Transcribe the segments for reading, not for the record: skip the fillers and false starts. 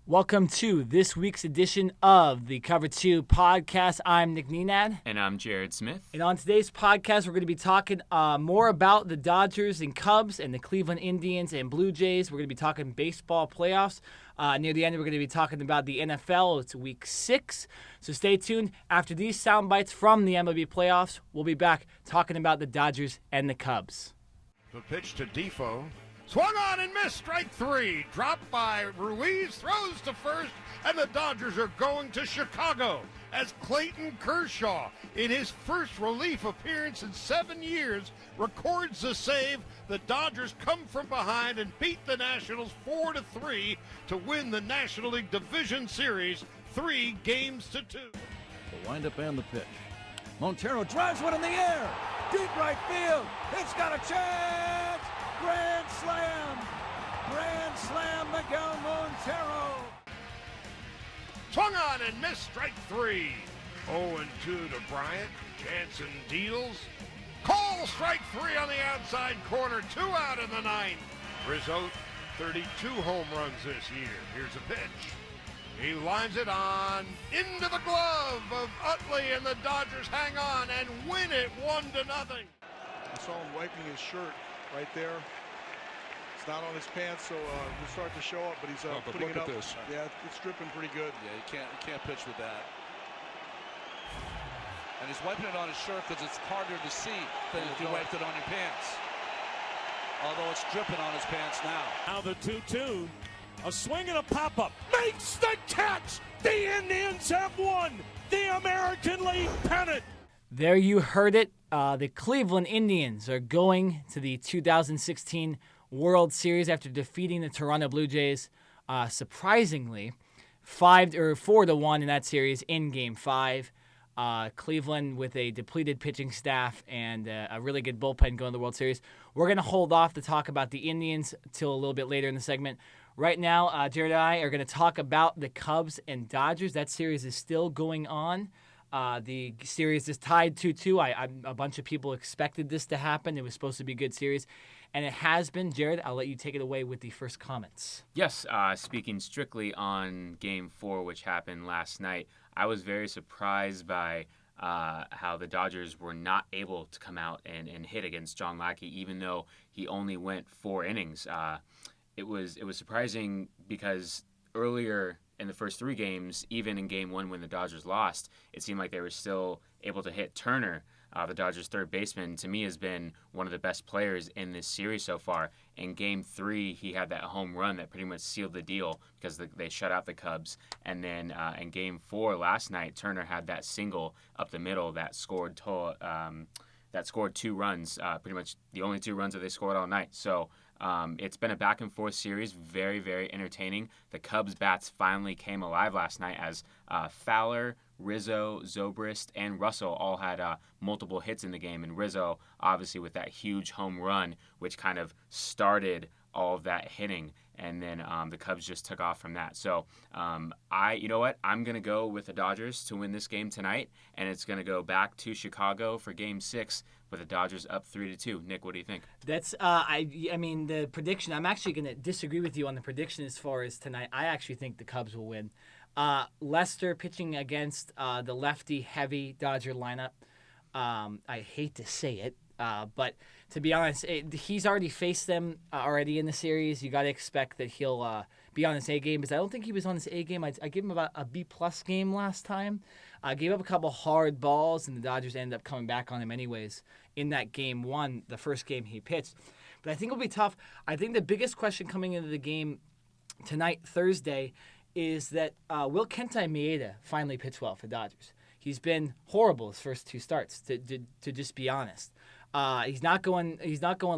Welcome to this week's edition of the Cover 2 podcast. I'm Nick Nenad. And I'm Jared Smith. And on today's podcast, we're going to be talking more about the Dodgers and Cubs and the Cleveland Indians and Blue Jays. We're going to be talking baseball playoffs. Near the end, we're going to be talking about the NFL. It's week 6. So stay tuned. After these sound bites from the MLB playoffs, we'll be back talking about the Dodgers and the Cubs. The pitch to Defoe. Swung on and missed, strike 3. Dropped by Ruiz, throws to first, and the Dodgers are going to Chicago as Clayton Kershaw, in his first relief appearance in 7 years, records the save. The Dodgers come from behind and beat the Nationals 4-3 to win the National League Division Series 3-2. The windup and the pitch. Montero drives one in the air. Deep right field. It's got a chance. Grand slam! Grand slam, Miguel Montero! Swung on and missed, strike 3. 0-2 to Bryant. Jansen deals. Call, strike 3 on the outside corner. 2 out in the 9th. Rizzo, 32 home runs this year. Here's a pitch. He lines it on into the glove of Utley, and the Dodgers hang on and win it 1-0. I saw him wiping his shirt right there. It's not on his pants, so it'll start to show up, but he's putting it up. This. Yeah, it's dripping pretty good. Yeah, you can't pitch with that. And he's wiping it on his shirt because it's harder to see than if you wiped it on your pants. Although it's dripping on his pants now. Now the 2-2. A swing and a pop-up. Makes the catch! The Indians have won the American League pennant! There you heard it. The Cleveland Indians are going to the 2016 World Series after defeating the Toronto Blue Jays, surprisingly, 4-1 in that series in Game 5. Cleveland with a depleted pitching staff and a really good bullpen going to the World Series. We're going to hold off to talk about the Indians till a little bit later in the segment. Right now, Jared and I are going to talk about the Cubs and Dodgers. That series is still going on. The series is tied 2-2. A bunch of people expected this to happen. It was supposed to be a good series, and it has been. Jared, I'll let you take it away with the first comments. Yes, speaking strictly on Game 4, which happened last night, I was very surprised by how the Dodgers were not able to come out and hit against John Lackey, even though he only went 4 innings. It was surprising because earlier in the first 3 games, even in Game 1 when the Dodgers lost, it seemed like they were still able to hit Turner. The Dodgers' third baseman, to me, has been one of the best players in this series so far. In Game 3, he had that home run that pretty much sealed the deal because they shut out the Cubs. And then in Game 4 last night, Turner had that single up the middle that scored 2 runs, pretty much the only 2 runs that they scored all night. So it's been a back-and-forth series, very, very entertaining. The Cubs' bats finally came alive last night as Fowler, Rizzo, Zobrist, and Russell all had multiple hits in the game. And Rizzo, obviously, with that huge home run, which kind of started all of that hitting. And then the Cubs just took off from that. So you know what? I'm going to go with the Dodgers to win this game tonight, and it's going to go back to Chicago for Game 6 with the Dodgers up 3-2. Nick, what do you think? That's I mean the prediction. I'm actually going to disagree with you on the prediction as far as tonight. I actually think the Cubs will win. Lester pitching against the lefty-heavy Dodger lineup. I hate to say it, but to be honest, he's already faced them already in the series. You got to expect that he'll be on his A game, because I don't think he was on his A game. I gave him about a B-plus game last time. Gave up a couple hard balls, and the Dodgers ended up coming back on him anyways in that Game 1, the first game he pitched. But I think it'll be tough. I think the biggest question coming into the game tonight, Thursday, is that will Kenta Maeda finally pitch well for Dodgers? He's been horrible his first 2 starts, to just be honest. He's not going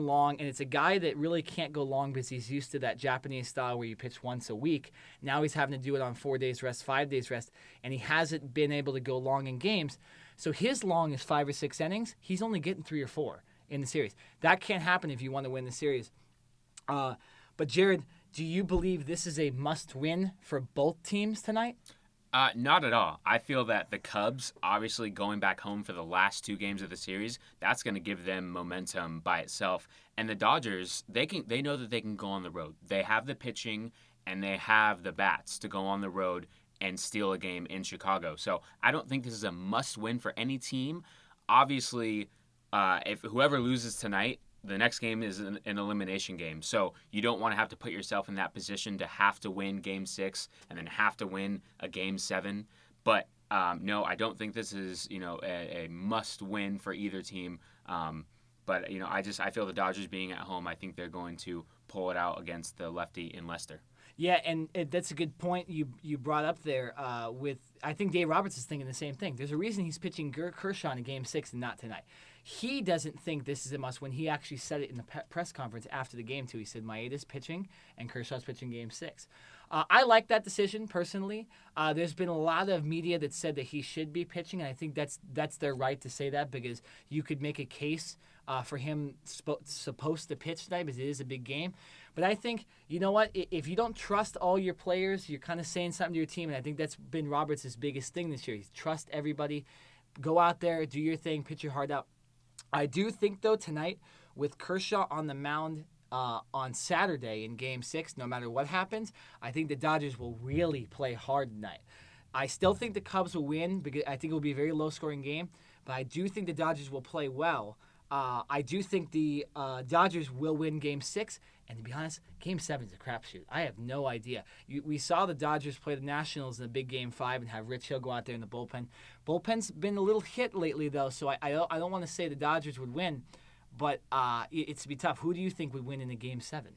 long, and it's a guy that really can't go long because he's used to that Japanese style where you pitch once a week. Now he's having to do it on 4 days rest, 5 days rest, and he hasn't been able to go long in games. So his long is 5 or 6 innings. He's only getting 3 or 4 in the series. That can't happen if you want to win the series. But Jared, do you believe this is a must-win for both teams tonight? Not at all. I feel that the Cubs, obviously going back home for the last 2 games of the series, that's going to give them momentum by itself. And the Dodgers, they know that they can go on the road. They have the pitching and they have the bats to go on the road and steal a game in Chicago. So I don't think this is a must-win for any team. Obviously, if whoever loses tonight, the next game is an elimination game. So you don't want to have to put yourself in that position to have to win Game 6 and then have to win a Game 7. But no, I don't think this is a must-win for either team. But I feel the Dodgers being at home, I think they're going to pull it out against the lefty in Leicester. Yeah, and that's a good point you brought up there. I think Dave Roberts is thinking the same thing. There's a reason he's pitching Kershaw in Game 6 and not tonight. He doesn't think this is a must-win. He actually said it in the press conference after the game, too. He said Maeda's pitching and Kershaw's pitching Game 6. I like that decision, personally. There's been a lot of media that said that he should be pitching, and I think that's their right to say that because you could make a case for him supposed to pitch tonight because it is a big game. But I think, you know what, if you don't trust all your players, you're kind of saying something to your team, and I think that's been Roberts' biggest thing this year. He's trust everybody. Go out there, do your thing, pitch your heart out. I do think, though, tonight, with Kershaw on the mound on Saturday in Game 6, no matter what happens, I think the Dodgers will really play hard tonight. I still think the Cubs will win because I think it will be a very low-scoring game, but I do think the Dodgers will play well. I do think the Dodgers will win Game 6, and to be honest, Game 7 is a crapshoot. I have no idea. We saw the Dodgers play the Nationals in the big Game 5 and have Rich Hill go out there in the bullpen. Bullpen's been a little hit lately, though, so I don't want to say the Dodgers would win, but it's to be tough. Who do you think would win in a Game 7?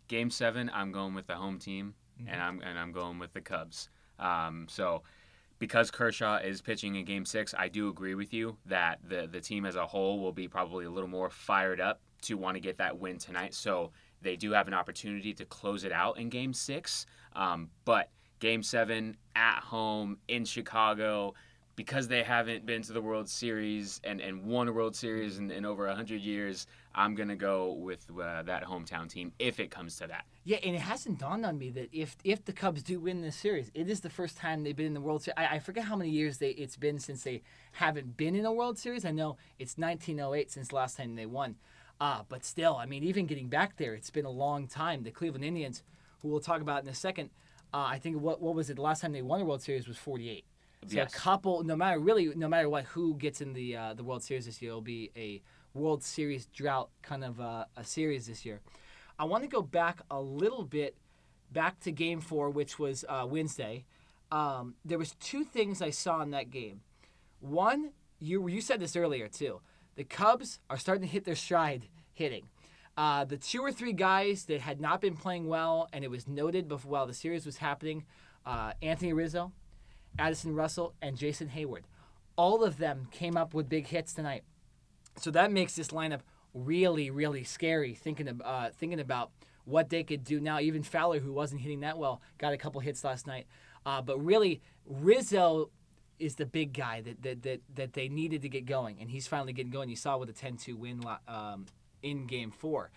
Game 7, I'm going with the home team, and I'm going with the Cubs. So because Kershaw is pitching in Game 6, I do agree with you that the team as a whole will be probably a little more fired up to want to get that win tonight. So they do have an opportunity to close it out in Game 6. But Game 7 at home in Chicago, because they haven't been to the World Series and won a World Series in over 100 years, I'm going to go with that hometown team if it comes to that. Yeah, and it hasn't dawned on me that if the Cubs do win this series, it is the first time they've been in the World Series. I forget how many years it's been since they haven't been in a World Series. I know it's 1908 since the last time they won. But still, I mean, even getting back there, it's been a long time. The Cleveland Indians, who we'll talk about in a second, I think what was it? The last time they won a World Series was 48. So yes. A couple, no matter what, who gets in the World Series this year, it'll be a World Series drought kind of a series this year. I want to go back a little bit, back to Game 4, which was Wednesday. There was two things I saw in that game. One, you said this earlier too. The Cubs are starting to hit their stride hitting. The two or three guys that had not been playing well, and it was noted before while the series was happening, Anthony Rizzo, Addison Russell, and Jason Hayward. All of them came up with big hits tonight. So that makes this lineup really, really scary, thinking about what they could do now. Even Fowler, who wasn't hitting that well, got a couple hits last night. But really, Rizzo is the big guy that they needed to get going, and he's finally getting going. You saw with a 10-2 win in Game 4.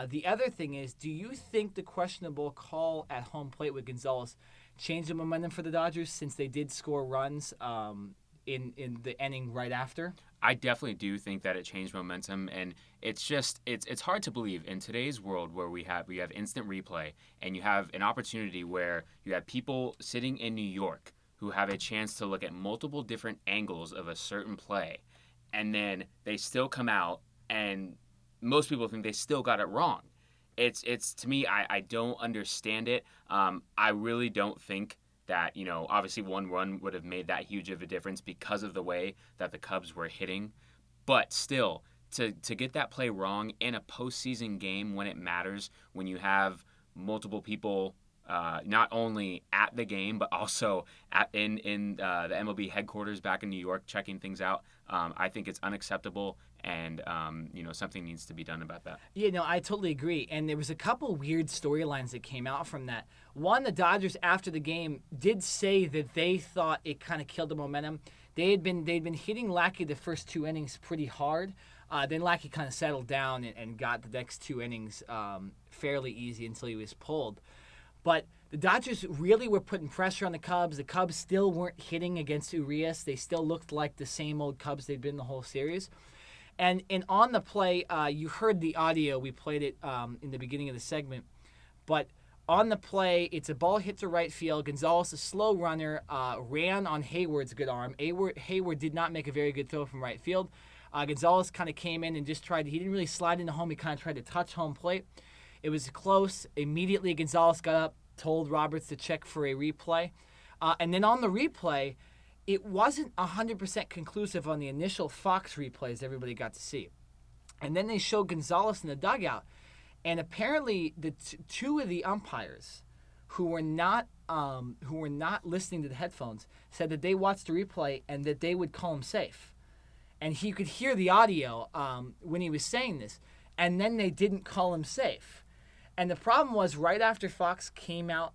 The other thing is, do you think the questionable call at home plate with Gonzalez changed the momentum for the Dodgers since they did score runs in the inning right after? I definitely do think that it changed momentum, and it's hard to believe in today's world where we have instant replay, and you have an opportunity where you have people sitting in New York who have a chance to look at multiple different angles of a certain play, and then they still come out, and most people think they still got it wrong. It's to me, I don't understand it. I really don't think that, obviously one run would have made that huge of a difference because of the way that the Cubs were hitting. But still, to get that play wrong in a postseason game when it matters, when you have multiple people not only at the game but also in the MLB headquarters back in New York checking things out, I think it's unacceptable. And, something needs to be done about that. Yeah, no, I totally agree. And there was a couple weird storylines that came out from that. One, the Dodgers after the game did say that they thought it kind of killed the momentum. They'd been hitting Lackey the first two innings pretty hard. Then Lackey kind of settled down and got the next two innings fairly easy until he was pulled. But the Dodgers really were putting pressure on the Cubs. The Cubs still weren't hitting against Urias. They still looked like the same old Cubs they'd been the whole series. And on the play, you heard the audio. We played it in the beginning of the segment. But on the play, it's a ball hit to right field. Gonzalez, a slow runner, ran on Hayward's good arm. Hayward did not make a very good throw from right field. Gonzalez kind of came in and just tried. He didn't really slide into home. He kind of tried to touch home plate. It was close. Immediately, Gonzalez got up, told Roberts to check for a replay. And then on the replay, it wasn't 100% conclusive on the initial Fox replays everybody got to see. And then they showed Gonzalez in the dugout. And apparently, the two of the umpires who were not listening to the headphones said that they watched the replay and that they would call him safe. And he could hear the audio when he was saying this. And then they didn't call him safe. And the problem was right after Fox came out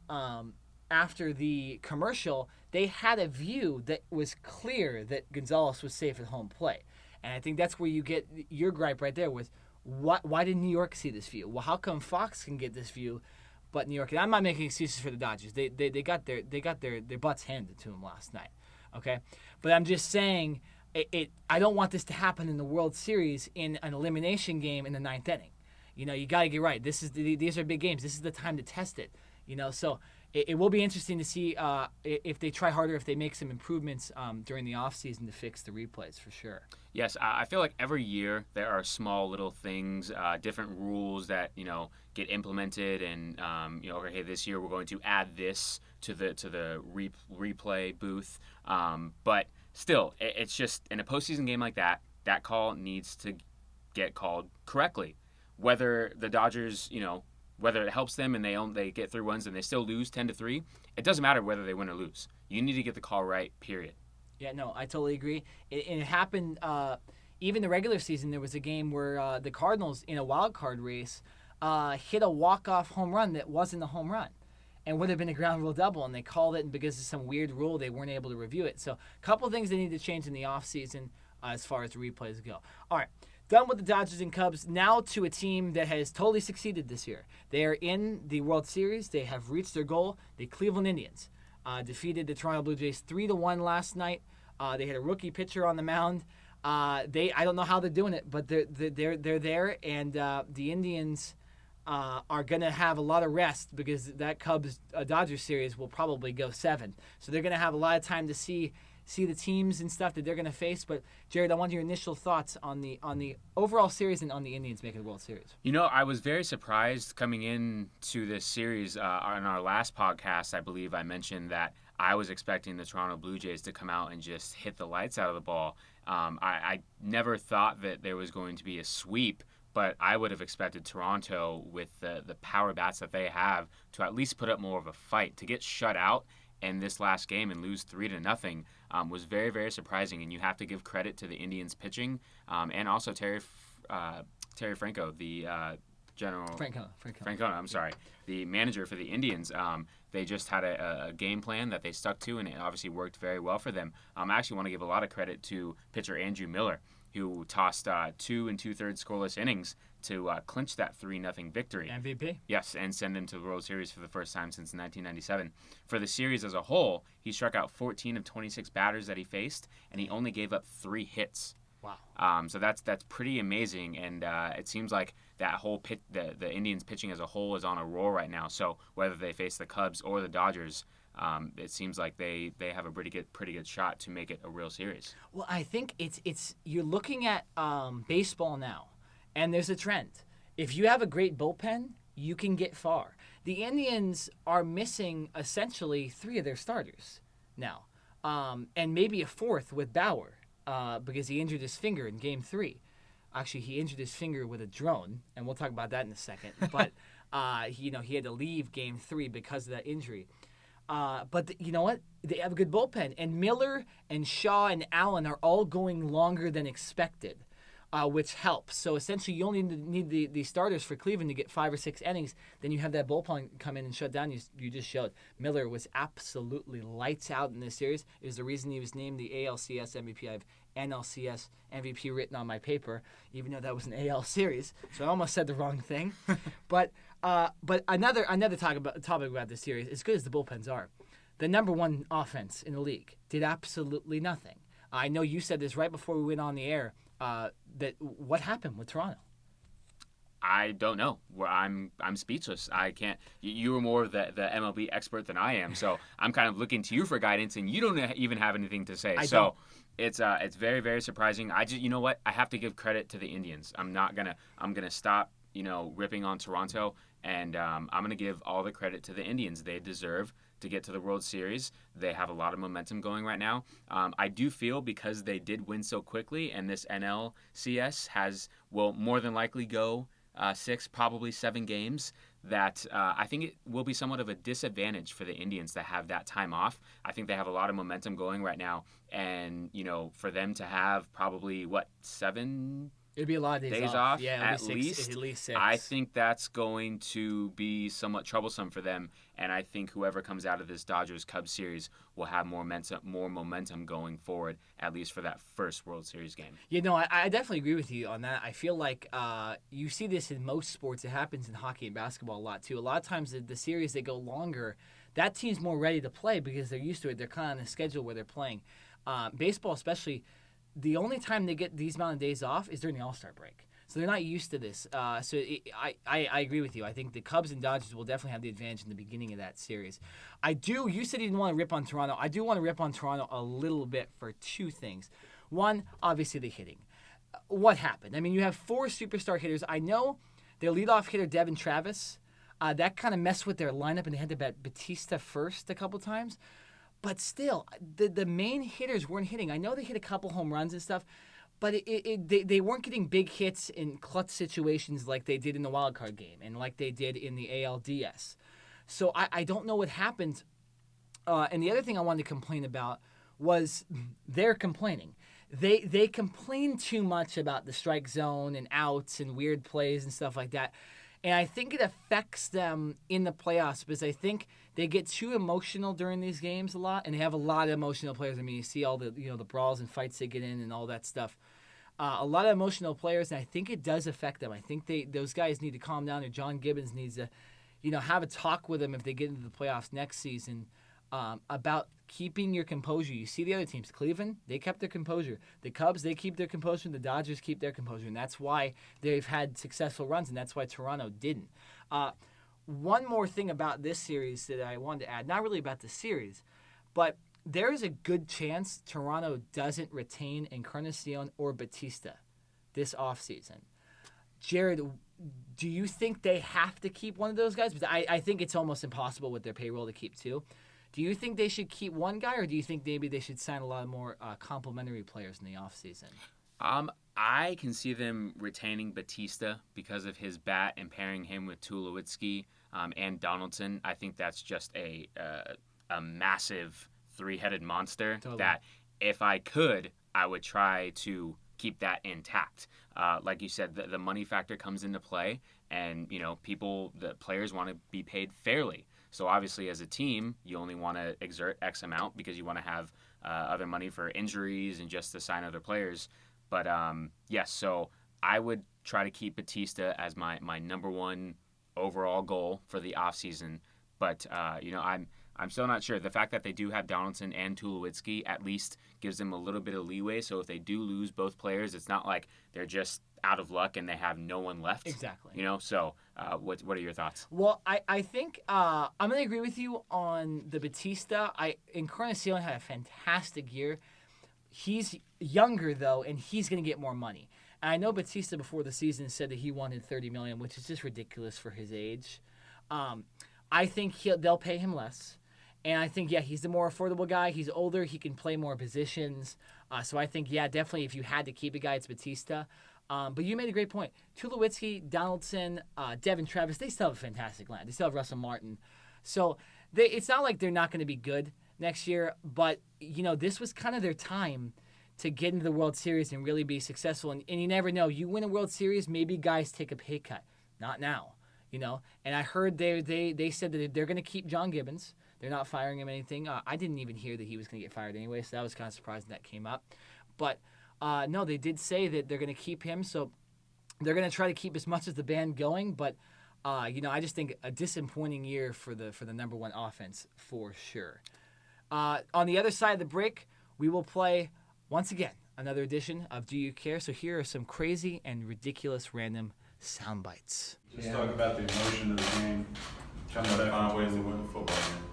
after the commercial, they had a view that was clear that Gonzalez was safe at home plate. And I think that's where you get your gripe right there with why did New York see this view? Well, how come Fox can get this view, but New York? And I'm not making excuses for the Dodgers. They got their butts handed to them last night. Okay, but I'm just saying I don't want this to happen in the World Series in an elimination game in the ninth inning. You got to get right. These are big games. This is the time to test it. So it will be interesting to see if they try harder, if they make some improvements during the offseason to fix the replays for sure. Yes, I feel like every year there are small little things, different rules that get implemented, and okay, this year we're going to add this to the replay booth. But still, it's just in a postseason game like that call needs to get called correctly. Whether the Dodgers, whether it helps them and they get 3 wins and they still lose 10-3, it doesn't matter whether they win or lose. You need to get the call right, period. Yeah, no, I totally agree. It happened even the regular season. There was a game where the Cardinals, in a wild card race, hit a walk-off home run that wasn't a home run and would have been a ground rule double, and they called it, and because of some weird rule, they weren't able to review it. So a couple things they need to change in the offseason as far as the replays go. All right. Done with the Dodgers and Cubs. Now to a team that has totally succeeded this year. They are in the World Series. They have reached their goal. The Cleveland Indians defeated the Toronto Blue Jays 3-1 last night. They had a rookie pitcher on the mound. I don't know how they're doing it, but they're there, and the Indians are going to have a lot of rest because that Cubs Dodgers series will probably go 7. So they're going to have a lot of time to see the teams and stuff that they're going to face. But Jared, I want your initial thoughts on the overall series and on the Indians making the World Series. I was very surprised coming into this series. On our last podcast, I believe I mentioned that I was expecting the Toronto Blue Jays to come out and just hit the lights out of the ball. I never thought that there was going to be a sweep, but I would have expected Toronto, with the power bats that they have, to at least put up more of a fight. To get shut out in this last game and lose 3-0 was very, very surprising. And you have to give credit to the Indians pitching and also Terry Franco, the Francona, I'm sorry, the manager for the Indians. They just had a game plan that they stuck to, and it obviously worked very well for them. I actually want to give a lot of credit to pitcher Andrew Miller, who tossed 2 2/3 scoreless innings to clinch that 3-0 victory. MVP? Yes, and send them to the World Series for the first time since 1997. For the series as a whole, he struck out 14 of 26 batters that he faced, and he only gave up 3 hits. Wow. So that's pretty amazing, and it seems like that whole the Indians pitching as a whole is on a roll right now. So whether they face the Cubs or the Dodgers, it seems like they have a pretty good shot to make it a real series. Well, I think it's you're looking at baseball now, and there's a trend. If you have a great bullpen, you can get far. The Indians are missing essentially 3 of their starters now, and maybe a 4th with Bauer. Because he injured his finger in Game 3. Actually, he injured his finger with a drone, and we'll talk about that in a second. But he had to leave Game 3 because of that injury. But you know what? They have a good bullpen, and Miller and Shaw and Allen are all going longer than expected, which helps. So essentially, you only need the starters for Cleveland to get 5 or 6 innings. Then you have that bullpen come in and shut down. You just showed Miller was absolutely lights out in this series. It was the reason he was named the ALCS MVP. I have NLCS MVP written on my paper, even though that was an AL series. So I almost said the wrong thing. But another topic about this series, as good as the bullpens are, the number 1 offense in the league did absolutely nothing. I know you said this right before we went on the air. That what happened with Toronto? I don't know. I'm speechless. I can't. You are more the MLB expert than I am, so I'm kind of looking to you for guidance, and you don't even have anything to say. Don't. It's very, very surprising. You know what? I have to give credit to the Indians. I'm gonna stop ripping on Toronto, and I'm gonna give all the credit to the Indians. They deserve to get to the World Series. They have a lot of momentum going right now. I do feel because they did win so quickly, and this NLCS will more than likely go 6, probably 7 games, that I think it will be somewhat of a disadvantage for the Indians to have that time off. I think they have a lot of momentum going right now, and for them to have probably 7 It'd be a lot of days off yeah, at least. At least 6. I think that's going to be somewhat troublesome for them, and I think whoever comes out of this Dodgers-Cubs series will have more momentum going forward, at least for that first World Series game. I definitely agree with you on that. I feel like you see this in most sports. It happens in hockey and basketball a lot too. A lot of times the series, they go longer. That team's more ready to play because they're used to it. They're kind of on a schedule where they're playing. Baseball especially, the only time they get these amount of days off is during the All-Star break. So they're not used to this. I agree with you. I think the Cubs and Dodgers will definitely have the advantage in the beginning of that series. You said you didn't want to rip on Toronto. I do want to rip on Toronto a little bit for 2 things. One, obviously the hitting. What happened? I mean, you have 4 superstar hitters. I know their leadoff hitter, Devin Travis, that kind of messed with their lineup, and they had to bet Batista first a couple times. But still, the main hitters weren't hitting. I know they hit a couple home runs and stuff, but they weren't getting big hits in clutch situations like they did in the wild card game and like they did in the ALDS. So I don't know what happened. And the other thing I wanted to complain about was they're complaining. They complain too much about the strike zone and outs and weird plays and stuff like that. And I think it affects them in the playoffs because I think they get too emotional during these games a lot, and they have a lot of emotional players. I mean, you see all the the brawls and fights they get in and all that stuff. A lot of emotional players, and I think it does affect them. I think those guys need to calm down, or John Gibbons needs to, have a talk with them if they get into the playoffs next season about keeping your composure. You see the other teams, Cleveland, they kept their composure. The Cubs, they keep their composure. The Dodgers keep their composure, and that's why they've had successful runs, and that's why Toronto didn't. One more thing about this series that I wanted to add, not really about the series, but there is a good chance Toronto doesn't retain Encarnacion or Batista this offseason. Jared, do you think they have to keep one of those guys? Because I think it's almost impossible with their payroll to keep 2. Do you think they should keep one guy, or do you think maybe they should sign a lot more complementary players in the offseason? I can see them retaining Batista because of his bat and pairing him with Tulowitzki and Donaldson. I think that's just a massive 3-headed monster Totally. That if I could, I would try to keep that intact. Like you said, the money factor comes into play, and the players want to be paid fairly. So obviously, as a team, you only want to exert X amount because you want to have other money for injuries and just to sign other players. But yes, so I would try to keep Batista as my number 1 overall goal for the offseason. But I'm still not sure. The fact that they do have Donaldson and Tulowitzki at least gives them a little bit of leeway. So if they do lose both players, it's not like they're just out of luck and they have no one left. Exactly. So what are your thoughts? Well, I think I'm going to agree with you on the Batista. Encarnacion had a fantastic year. He's younger, though, and he's going to get more money. And I know Batista before the season said that he wanted $30 million, which is just ridiculous for his age. I think they'll pay him less. And I think, he's the more affordable guy. He's older. He can play more positions. So I think, definitely if you had to keep a guy, it's Batista. But you made a great point. Tulowitzki, Donaldson, Devin Travis, they still have a fantastic line. They still have Russell Martin. So it's not like they're not going to be good next year. But, this was kind of their time to get into the World Series and really be successful. And you never know. You win a World Series, maybe guys take a pay cut. Not now, And I heard they said that they're going to keep John Gibbons. They're not firing him or anything. I didn't even hear that he was going to get fired anyway, so that was kind of surprising that came up. But, no, they did say that they're going to keep him, so they're going to try to keep as much as the band going. But, I just think a disappointing year for the number 1 offense for sure. On the other side of the break, we will play, once again, another edition of Do You Care? So here are some crazy and ridiculous random sound bites. Just talk about the emotion of the game. Trying to find ways to win the football game.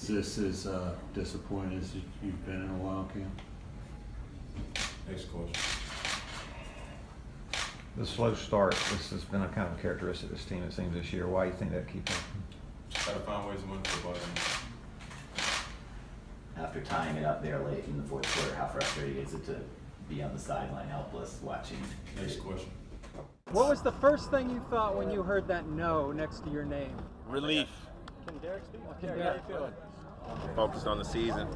This is disappointing as you've been in a while, Cam. Next question. The slow start, this has been a kind of characteristic of this team, it seems, this year. Why do you think that keeps happening? Just try to find ways to win the football game. After tying it up there late in the fourth quarter, how frustrating is it to be on the sideline helpless watching? Next question. What was the first thing you thought when you heard that no next to your name? Relief. Can Derek speak? How you feeling? Focused on the season.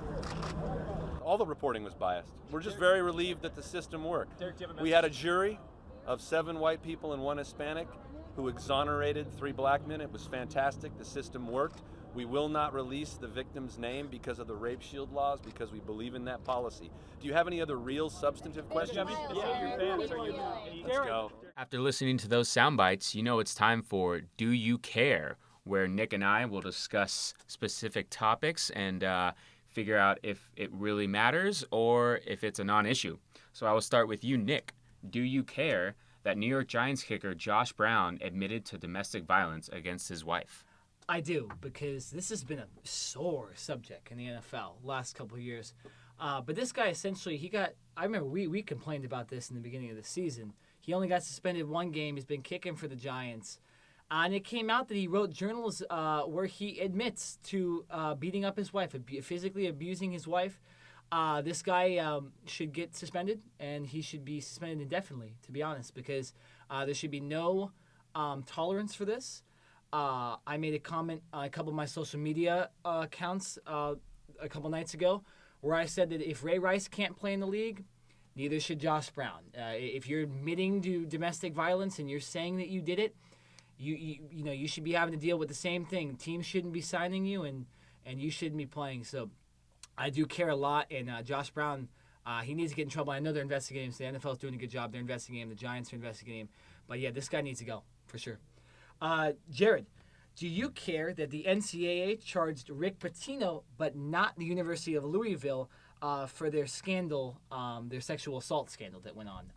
All the reporting was biased. We're just very relieved that the system worked. We had a jury of 7 white people and 1 Hispanic who exonerated 3 black men. It was fantastic. The system worked. We will not release the victim's name because of the rape shield laws, because we believe in that policy. Do you have any other real substantive questions? Let's go. After listening to those sound bites, you know it's time for Do You Care?, where Nick and I will discuss specific topics and figure out if it really matters or if it's a non-issue. So I will start with you, Nick. Do you care that New York Giants kicker Josh Brown admitted to domestic violence against his wife? I do, because this has been a sore subject in the NFL last couple of years. But this guy essentially, I remember we complained about this in the beginning of the season. He only got suspended 1 game. He's been kicking for the Giants. And it came out that he wrote journals where he admits to beating up his wife, physically abusing his wife. This guy should get suspended, and he should be suspended indefinitely, to be honest, because there should be no tolerance for this. I made a comment on a couple of my social media accounts a couple nights ago where I said that if Ray Rice can't play in the league, neither should Josh Brown. If you're admitting to domestic violence and you're saying that you did it, you should be having to deal with the same thing. Teams shouldn't be signing you, and you shouldn't be playing. So I do care a lot, and Josh Brown, he needs to get in trouble. I know they're investigating him. So the NFL's doing a good job. They're investigating him. The Giants are investigating him. But, yeah, this guy needs to go for sure. Jared, do you care that the NCAA charged Rick Pitino but not the University of Louisville for their scandal, their sexual assault scandal that went on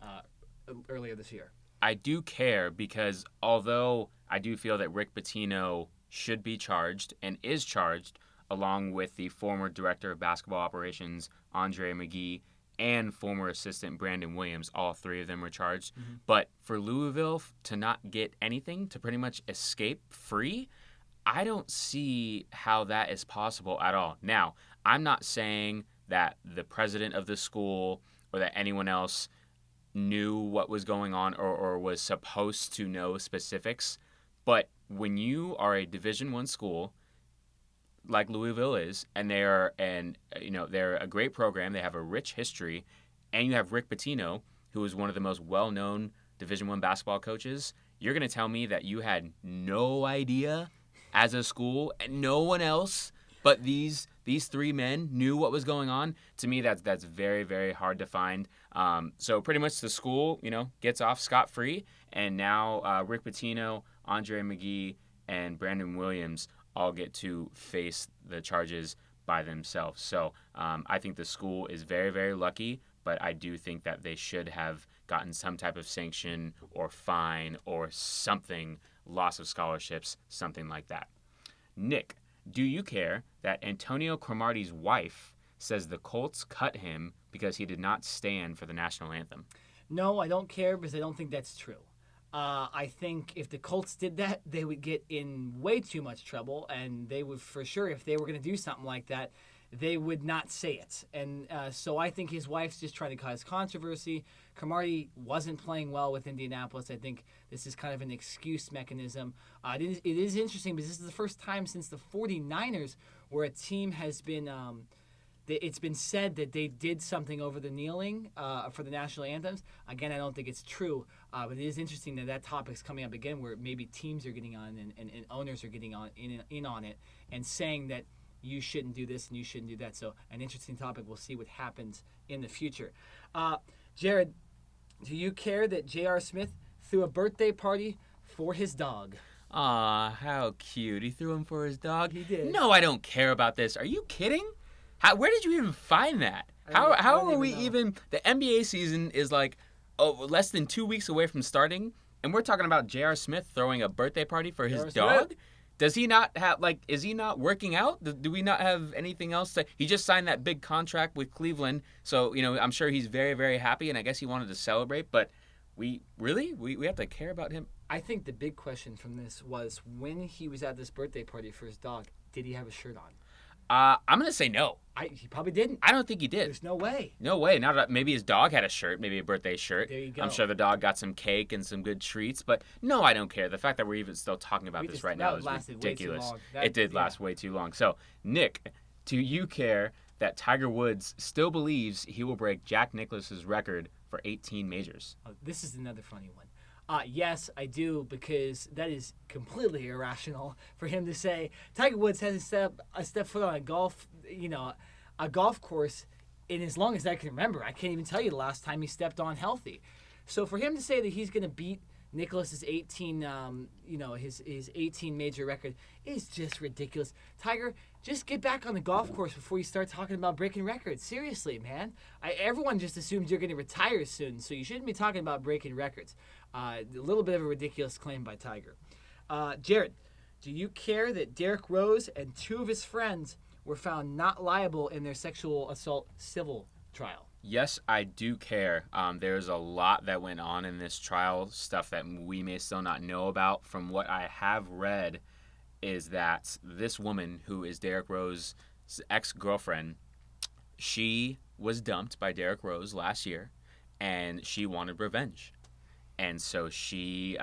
earlier this year? I do care because although I do feel that Rick Pitino should be charged and is charged, along with the former director of basketball operations, Andre McGee, and former assistant Brandon Williams, all 3 of them were charged. Mm-hmm. But for Louisville to not get anything, to pretty much escape free, I don't see how that is possible at all. Now, I'm not saying that the president of the school or that anyone else knew what was going on or was supposed to know specifics, but when you are a Division I school like Louisville is, and they're a great program, they have a rich history, and you have Rick Pitino, who is one of the most well-known Division I basketball coaches, you're going to tell me that you had no idea as a school and no one else but these 3 men knew what was going on? To me, that's very, very hard to find. So pretty much the school, gets off scot-free, and now Rick Pitino, Andre McGee, and Brandon Williams all get to face the charges by themselves. So I think the school is very, very lucky, but I do think that they should have gotten some type of sanction or fine or something, loss of scholarships, something like that. Nick, do you care that Antonio Cromartie's wife says the Colts cut him because he did not stand for the national anthem? No, I don't care because I don't think that's true. I think if the Colts did that, they would get in way too much trouble, and they would, for sure, if they were going to do something like that, they would not say it. And so I think his wife's just trying to cause controversy. Cromartie wasn't playing well with Indianapolis. I think this is kind of an excuse mechanism. It is interesting because this is the first time since the 49ers where a team has been it's been said that they did something over the kneeling for the national anthems. Again, I don't think it's true, but it is interesting that topic's coming up again where maybe teams are getting on and owners are getting on in on it and saying that you shouldn't do this and you shouldn't do that. So an interesting topic. We'll see what happens in the future. Jared, do you care that J.R. Smith threw a birthday party for his dog? Aw, how cute. He threw him for his dog? He did. No, I don't care about this. Are you kidding? Where did you even find that? How I don't are we know. even? The NBA season is like less than 2 weeks away from starting, and we're talking about J.R. Smith throwing a birthday party for his J.R. dog. Smith. Does he not have Is he not working out? Do we not have anything else to? He just signed that big contract with Cleveland, so I'm sure he's very, very happy, and I guess he wanted to celebrate. But we have to care about him. I think the big question from this was when he was at this birthday party for his dog, did he have a shirt on? I'm gonna say no. He probably didn't. I don't think he did. There's no way. No way. Maybe his dog had a shirt, maybe a birthday shirt. There you go. I'm sure the dog got some cake and some good treats, but no, I don't care. The fact that we're even still talking about this right now is ridiculous. It did last way too long. So, Nick, do you care that Tiger Woods still believes he will break Jack Nicklaus's record for 18 majors? Oh, this is another funny one. Yes, I do, because that is completely irrational for him to say. Tiger Woods hasn't stepped foot on a golf course in as long as I can remember. I can't even tell you the last time he stepped on healthy. So for him to say that he's going to beat Nicklaus's 18, his 18 major record is just ridiculous. Tiger, just get back on the golf course before you start talking about breaking records. Seriously, man. Everyone just assumes you're going to retire soon, so you shouldn't be talking about breaking records. A little bit of a ridiculous claim by Tiger. Jared, do you care that Derrick Rose and 2 of his friends were found not liable in their sexual assault civil trial? Yes, I do care. There's a lot that went on in this trial, stuff that we may still not know about. From what I have read is that this woman, who is Derrick Rose's ex-girlfriend, she was dumped by Derrick Rose last year, and she wanted revenge. And so she,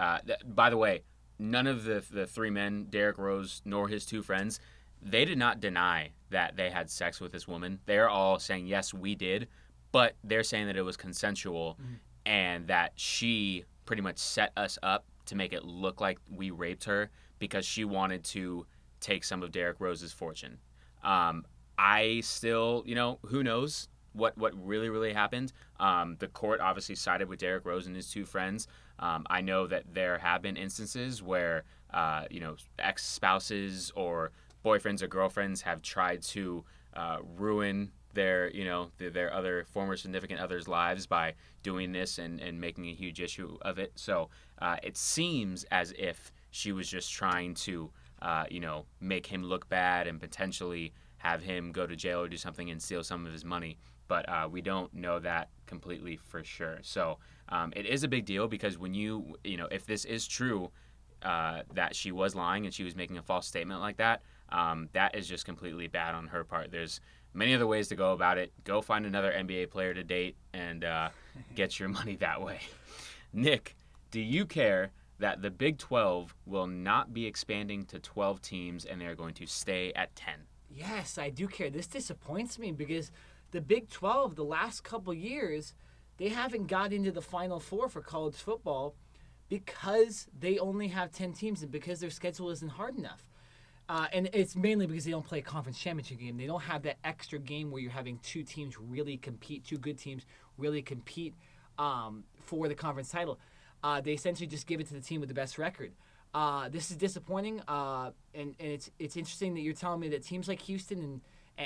by the way, none of the 3 men, Derrick Rose nor his 2 friends, they did not deny that they had sex with this woman. They're all saying, yes, we did. But they're saying that it was consensual and that she pretty much set us up to make it look like we raped her because she wanted to take some of Derrick Rose's fortune. I still, who knows what really, really happened. The court obviously sided with Derrick Rose and his 2 friends. I know that there have been instances where, ex-spouses or boyfriends or girlfriends have tried to ruin their other former significant others' lives by doing this and making a huge issue of it. So it seems as if she was just trying to, make him look bad and potentially have him go to jail or do something and steal some of his money. But we don't know that completely for sure. So it is a big deal because when if this is true, that she was lying and she was making a false statement like that, that is just completely bad on her part. There's many other ways to go about it. Go find another NBA player to date and get your money that way. Nick, do you care that the Big 12 will not be expanding to 12 teams and they're going to stay at 10? Yes, I do care. This disappoints me because the Big 12, the last couple years, they haven't got into the Final Four for college football because they only have 10 teams and because their schedule isn't hard enough. And it's mainly because they don't play a conference championship game. They don't have that extra game where you're having 2 teams really compete, 2 good teams really compete for the conference title. They essentially just give it to the team with the best record. This is disappointing, and it's interesting that you're telling me that teams like Houston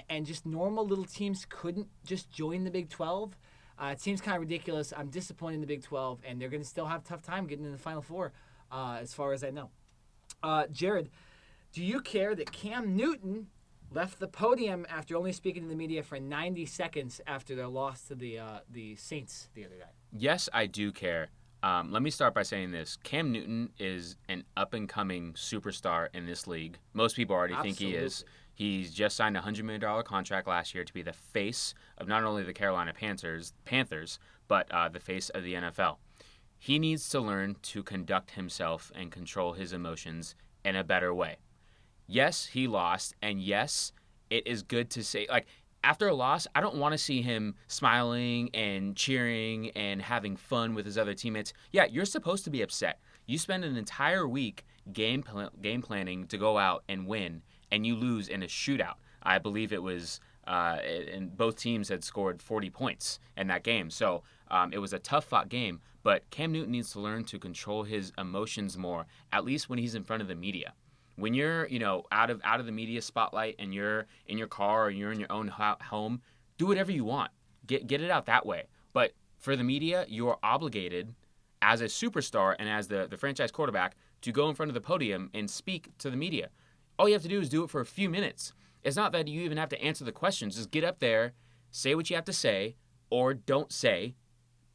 and just normal little teams couldn't just join the Big 12. It seems kind of ridiculous. I'm disappointed in the Big 12, and they're going to still have a tough time getting in the Final Four, as far as I know. Jared, do you care that Cam Newton left the podium after only speaking to the media for 90 seconds after their loss to the Saints the other night? Yes, I do care. Let me start by saying this. Cam Newton is an up-and-coming superstar in this league. Most people already think he is. He's just signed a $100 million contract last year to be the face of not only the Carolina Panthers, but the face of the NFL. He needs to learn to conduct himself and control his emotions in a better way. Yes, he lost, and yes, it is good to say, after a loss, I don't want to see him smiling and cheering and having fun with his other teammates. Yeah, you're supposed to be upset. You spend an entire week game planning to go out and win, and you lose in a shootout. I believe it was, and both teams had scored 40 points in that game. So it was a tough-fought game, but Cam Newton needs to learn to control his emotions more, at least when he's in front of the media. When you're, out of the media spotlight and you're in your car or you're in your own home, do whatever you want. Get it out that way. But for the media, you are obligated as a superstar and as the franchise quarterback to go in front of the podium and speak to the media. All you have to do is do it for a few minutes. It's not that you even have to answer the questions. Just get up there, say what you have to say, or don't say,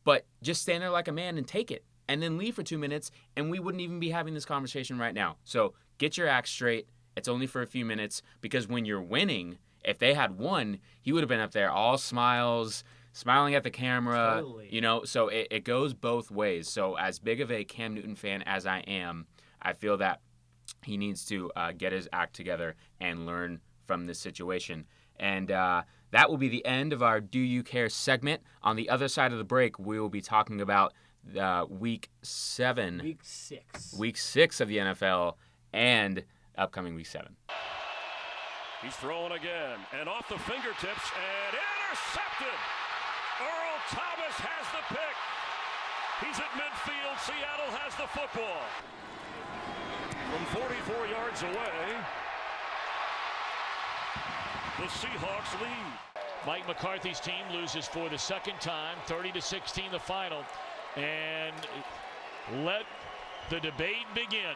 but just stand there like a man and take it. And then leave for 2 minutes, and we wouldn't even be having this conversation right now. So get your act straight. It's only for a few minutes, because when you're winning, if they had won, he would have been up there all smiles, smiling at the camera. Totally. So it goes both ways. So as big of a Cam Newton fan as I am, I feel that he needs to get his act together and learn from this situation. And that will be the end of our Do You Care segment. On the other side of the break, we will be talking about Week 7. Week 6 of the NFL and upcoming Week 7. He's throwing again, and off the fingertips, and intercepted. Earl Thomas has the pick. He's at midfield. Seattle has the football. From 44 yards away, the Seahawks lead. Mike McCarthy's team loses for the second time, 30-16 the final. And let the debate begin.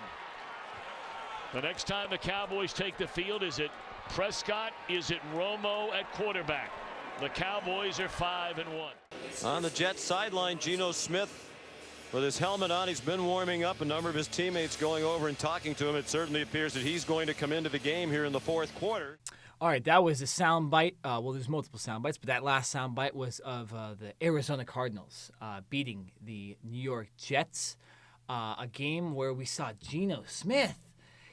The next time the Cowboys take the field, is it Prescott? Is it Romo at quarterback? The Cowboys are 5-1. On the Jets sideline, Geno Smith with his helmet on. He's been warming up. A number of his teammates going over and talking to him. It certainly appears that he's going to come into the game here in the fourth quarter. All right, that was a sound bite. Well, there's multiple sound bites, but that last sound bite was of the Arizona Cardinals beating the New York Jets. A game where we saw Geno Smith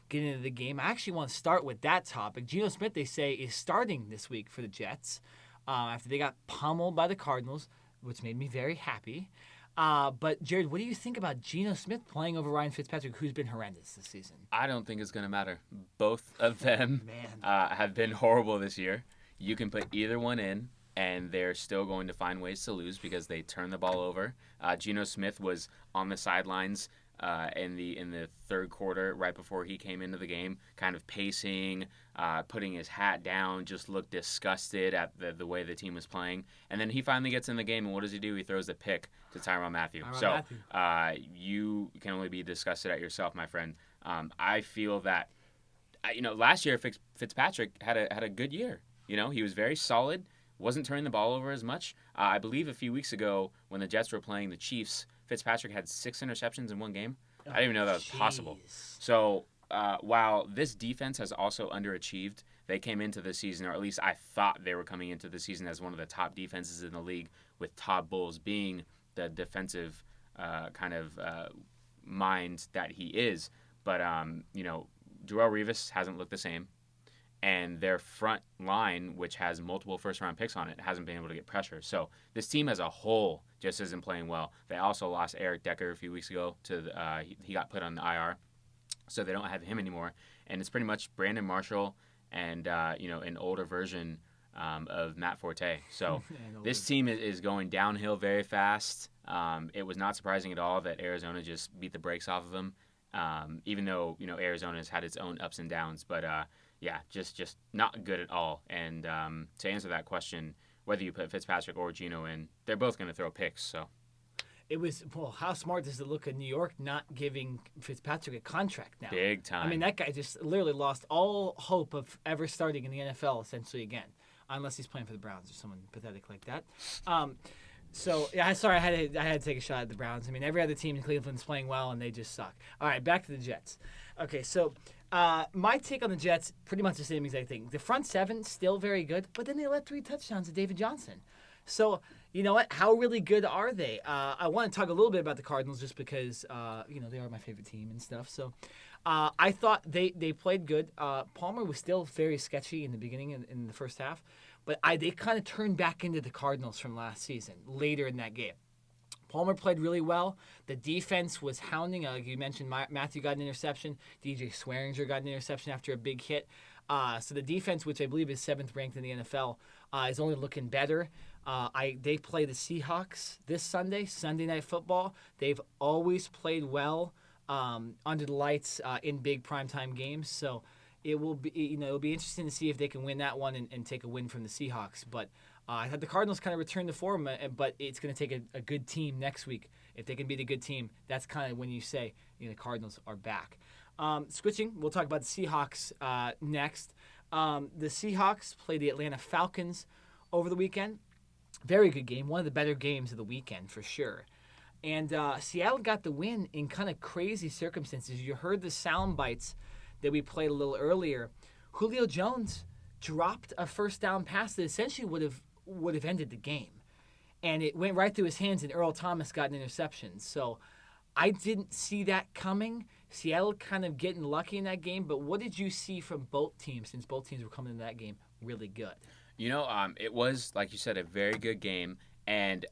get into the game. I actually want to start with that topic. Geno Smith, they say, is starting this week for the Jets after they got pummeled by the Cardinals, which made me very happy. But, Jared, what do you think about Geno Smith playing over Ryan Fitzpatrick, who's been horrendous this season? I don't think it's going to matter. Both of them have been horrible this year. You can put either one in, and they're still going to find ways to lose because they turn the ball over. Geno Smith was on the sidelines in the third quarter, right before he came into the game, kind of pacing, putting his hat down, just looked disgusted at the way the team was playing. And then he finally gets in the game, and what does he do? He throws the pick to Tyrann Mathieu. You can only be disgusted at yourself, my friend. I feel that, last year Fitzpatrick had a good year. He was very solid, wasn't turning the ball over as much. I believe a few weeks ago when the Jets were playing the Chiefs, Fitzpatrick had 6 interceptions in one game. I didn't even know that was possible. So while this defense has also underachieved, they came into the season, or at least I thought they were coming into the season as one of the top defenses in the league, with Todd Bowles being the defensive mind that he is. But, Darrelle Revis hasn't looked the same. And their front line, which has multiple first-round picks on it, hasn't been able to get pressure. So this team as a whole just isn't playing well. They also lost Eric Decker a few weeks ago. He got put on the IR, so they don't have him anymore. And it's pretty much Brandon Marshall and an older version of Matt Forte. So this team is going downhill very fast. It was not surprising at all that Arizona just beat the brakes off of them, even though Arizona has had its own ups and downs. But just not good at all. And to answer that question, whether you put Fitzpatrick or Geno in, they're both going to throw picks. So it was, how smart does it look at New York not giving Fitzpatrick a contract now? Big time. I mean, that guy just literally lost all hope of ever starting in the NFL essentially again, unless he's playing for the Browns or someone pathetic like that. Sorry, I had to take a shot at the Browns. I mean, every other team in Cleveland's playing well, and they just suck. All right, back to the Jets. Okay, so my take on the Jets, pretty much the same exact thing. The front seven, still very good, but then they let 3 touchdowns to David Johnson. So, you know what? How really good are they? I want to talk a little bit about the Cardinals just because, they are my favorite team and stuff. So I thought they played good. Palmer was still very sketchy in the beginning in the first half, but they kind of turned back into the Cardinals from last season later in that game. Palmer played really well. The defense was hounding. Like you mentioned, Matthew got an interception. DJ Swearinger got an interception after a big hit. So the defense, which I believe is 7th ranked in the NFL, is only looking better. They play the Seahawks this Sunday Night Football. They've always played well under the lights in big primetime games. So it will be, it'll be interesting to see if they can win that one and take a win from the Seahawks. But I thought the Cardinals kind of returned to form, but it's going to take a good team next week. If they can beat a good team, that's kind of when you say the Cardinals are back. Switching, we'll talk about the Seahawks next. The Seahawks played the Atlanta Falcons over the weekend. Very good game, one of the better games of the weekend for sure. And Seattle got the win in kind of crazy circumstances. You heard the sound bites that we played a little earlier. Julio Jones dropped a first down pass that essentially would have ended the game. And it went right through his hands, and Earl Thomas got an interception. So I didn't see that coming. Seattle kind of getting lucky in that game. But what did you see from both teams, since both teams were coming into that game really good? It was, like you said, a very good game. And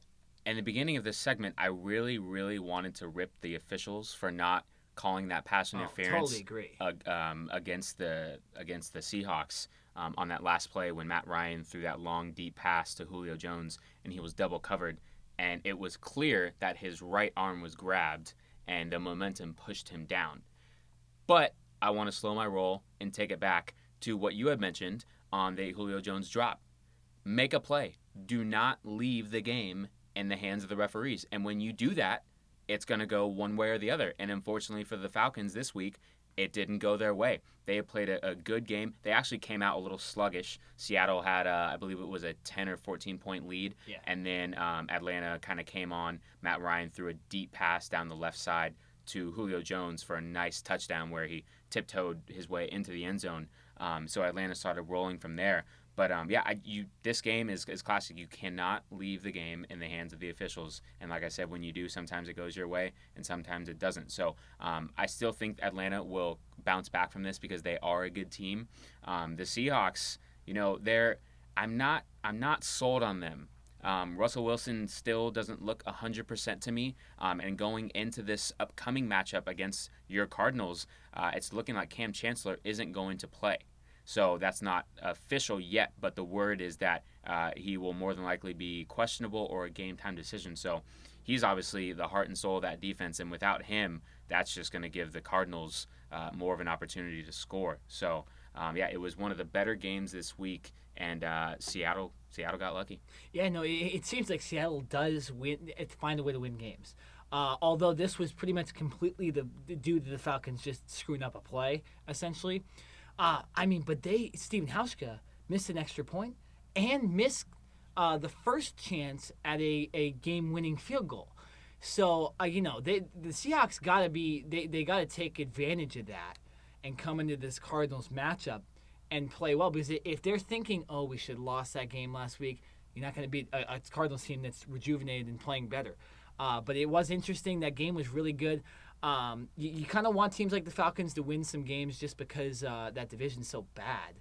in the beginning of this segment, I really, really wanted to rip the officials for not calling that pass interference. Totally agree. Against the Seahawks on that last play when Matt Ryan threw that long, deep pass to Julio Jones, and he was double covered. And it was clear that his right arm was grabbed, and the momentum pushed him down. But I want to slow my roll and take it back to what you had mentioned on the Julio Jones drop. Make a play. Do not leave the game in the hands of the referees. And when you do that, it's going to go one way or the other. And unfortunately for the Falcons this week, it didn't go their way. They played a good game. They actually came out a little sluggish. Seattle had, I believe it was a 10 or 14-point lead. Yeah. And then Atlanta kind of came on. Matt Ryan threw a deep pass down the left side to Julio Jones for a nice touchdown where he tiptoed his way into the end zone. So Atlanta started rolling from there. But, this game is classic. You cannot leave the game in the hands of the officials. And like I said, when you do, sometimes it goes your way and sometimes it doesn't. So I still think Atlanta will bounce back from this because they are a good team. The Seahawks, I'm not sold on them. Russell Wilson still doesn't look 100% to me. And going into this upcoming matchup against your Cardinals, it's looking like Cam Chancellor isn't going to play. So that's not official yet, but the word is that he will more than likely be questionable or a game-time decision. So he's obviously the heart and soul of that defense, and without him, that's just going to give the Cardinals more of an opportunity to score. So, it was one of the better games this week, and Seattle got lucky. Yeah, no, it seems like Seattle does find a way to win games. Although this was pretty much completely due to the Falcons just screwing up a play, essentially. But Stephen Hauschka missed an extra point and missed the first chance at a game-winning field goal. So, the Seahawks they got to take advantage of that and come into this Cardinals matchup and play well. Because if they're thinking, we should have lost that game last week, you're not going to beat a Cardinals team that's rejuvenated and playing better. But it was interesting. That game was really good. You kind of want teams like the Falcons to win some games just because that division's so bad,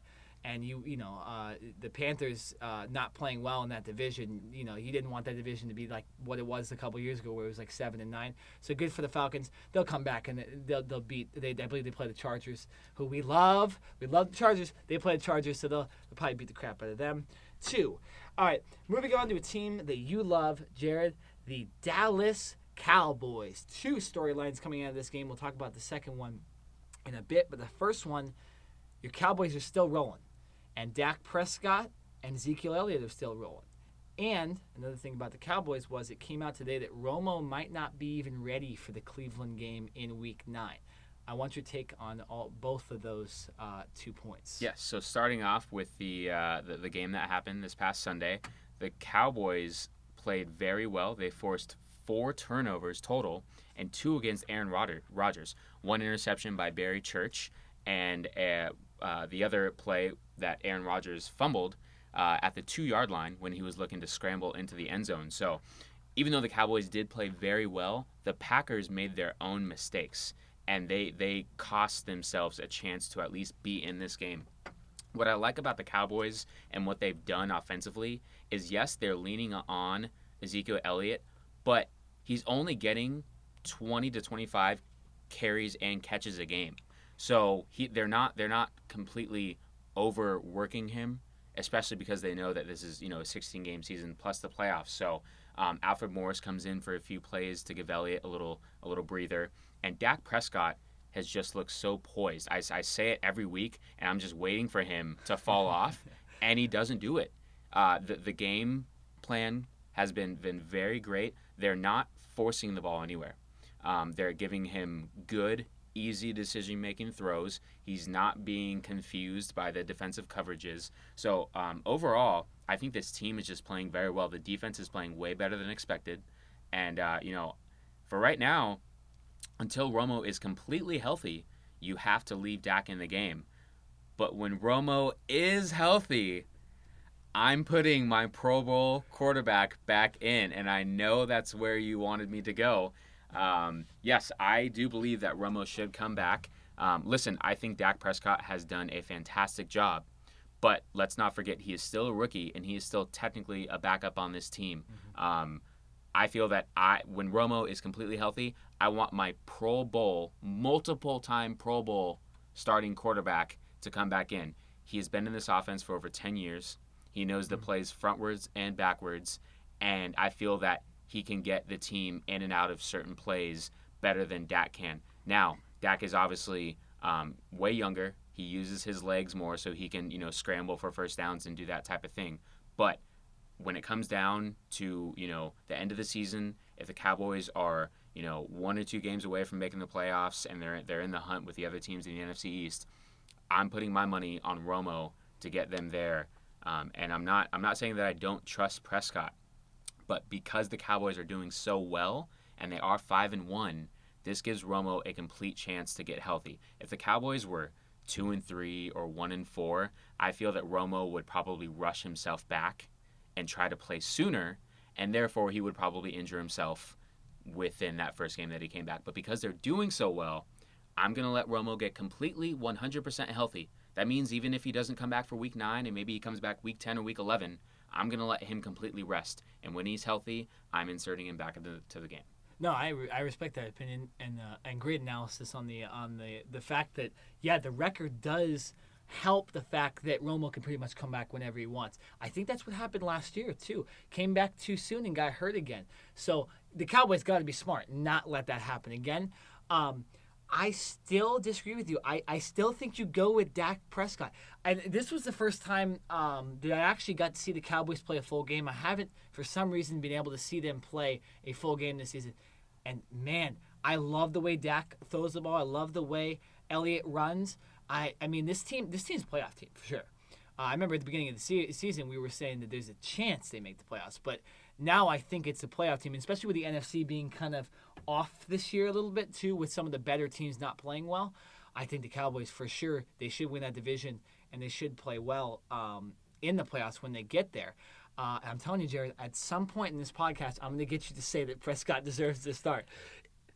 and the Panthers not playing well in that division. You didn't want that division to be like what it was a couple years ago, where it was like 7-9. So good for the Falcons. They'll come back and they'll beat. I believe they play the Chargers, who we love. We love the Chargers. They play the Chargers, so they'll probably beat the crap out of them too. All right, moving on to a team that you love, Jared, the Dallas Cowboys. Two storylines coming out of this game. We'll talk about the second one in a bit, but the first one, your Cowboys are still rolling, and Dak Prescott and Ezekiel Elliott are still rolling. And another thing about the Cowboys was it came out today that Romo might not be even ready for the Cleveland game in Week 9. I want your take on both of those 2 points. Yes. So starting off with the game that happened this past Sunday, the Cowboys played very well. They forced 4 turnovers total, and 2 against Aaron Rodgers. 1 interception by Barry Church, and the other play that Aaron Rodgers fumbled at the 2-yard line when he was looking to scramble into the end zone. So even though the Cowboys did play very well, the Packers made their own mistakes, and they cost themselves a chance to at least be in this game. What I like about the Cowboys and what they've done offensively is, yes, they're leaning on Ezekiel Elliott, but he's only getting 20 to 25 carries and catches a game. So they're not completely overworking him, especially because they know that this is a 16-game season plus the playoffs. So Alfred Morris comes in for a few plays to give Elliott a little breather, and Dak Prescott has just looked so poised. I say it every week, and I'm just waiting for him to fall off, and he doesn't do it. The game plan has been very great. They're not forcing the ball anywhere. They're giving him good, easy decision-making throws. He's not being confused by the defensive coverages. So overall, I think this team is just playing very well. The defense is playing way better than expected. And, for right now, until Romo is completely healthy, you have to leave Dak in the game. But when Romo is healthy, I'm putting my Pro Bowl quarterback back in, and I know that's where you wanted me to go. Yes, I do believe that Romo should come back. Listen, I think Dak Prescott has done a fantastic job, but let's not forget he is still a rookie, and he is still technically a backup on this team. I feel that when Romo is completely healthy, I want my Pro Bowl, multiple-time Pro Bowl starting quarterback to come back in. He has been in this offense for over 10 years. He knows the plays frontwards and backwards, and I feel that he can get the team in and out of certain plays better than Dak can. Now, Dak is obviously way younger. He uses his legs more so he can, scramble for first downs and do that type of thing. But when it comes down to, the end of the season, if the Cowboys are, 1 or 2 games away from making the playoffs and they're in the hunt with the other teams in the NFC East, I'm putting my money on Romo to get them there. And I'm not saying that I don't trust Prescott, but because the Cowboys are doing so well and they are 5-1, this gives Romo a complete chance to get healthy. If the Cowboys were 2-3 or 1-4, I feel that Romo would probably rush himself back and try to play sooner, and therefore he would probably injure himself within that first game that he came back. But because they're doing so well, I'm going to let Romo get completely 100% healthy. That means even if he doesn't come back for week 9 and maybe he comes back week 10 or week 11, I'm going to let him completely rest. And when he's healthy, I'm inserting him back into the game. No, I respect that opinion and great analysis on the fact that, the record does help the fact that Romo can pretty much come back whenever he wants. I think that's what happened last year, too. Came back too soon and got hurt again. So the Cowboys got to be smart, not let that happen again. I still disagree with you. I still think you go with Dak Prescott. And this was the first time that I actually got to see the Cowboys play a full game. I haven't, for some reason, been able to see them play a full game this season. And, man, I love the way Dak throws the ball. I love the way Elliott runs. I mean, this team's a playoff team, for sure. I remember at the beginning of the season, we were saying that there's a chance they make the playoffs. But now I think it's a playoff team, especially with the NFC being kind of off this year a little bit, too, with some of the better teams not playing well. I think the Cowboys, for sure, they should win that division, and they should play well in the playoffs when they get there. I'm telling you, Jared, at some point in this podcast, I'm going to get you to say that Prescott deserves to start.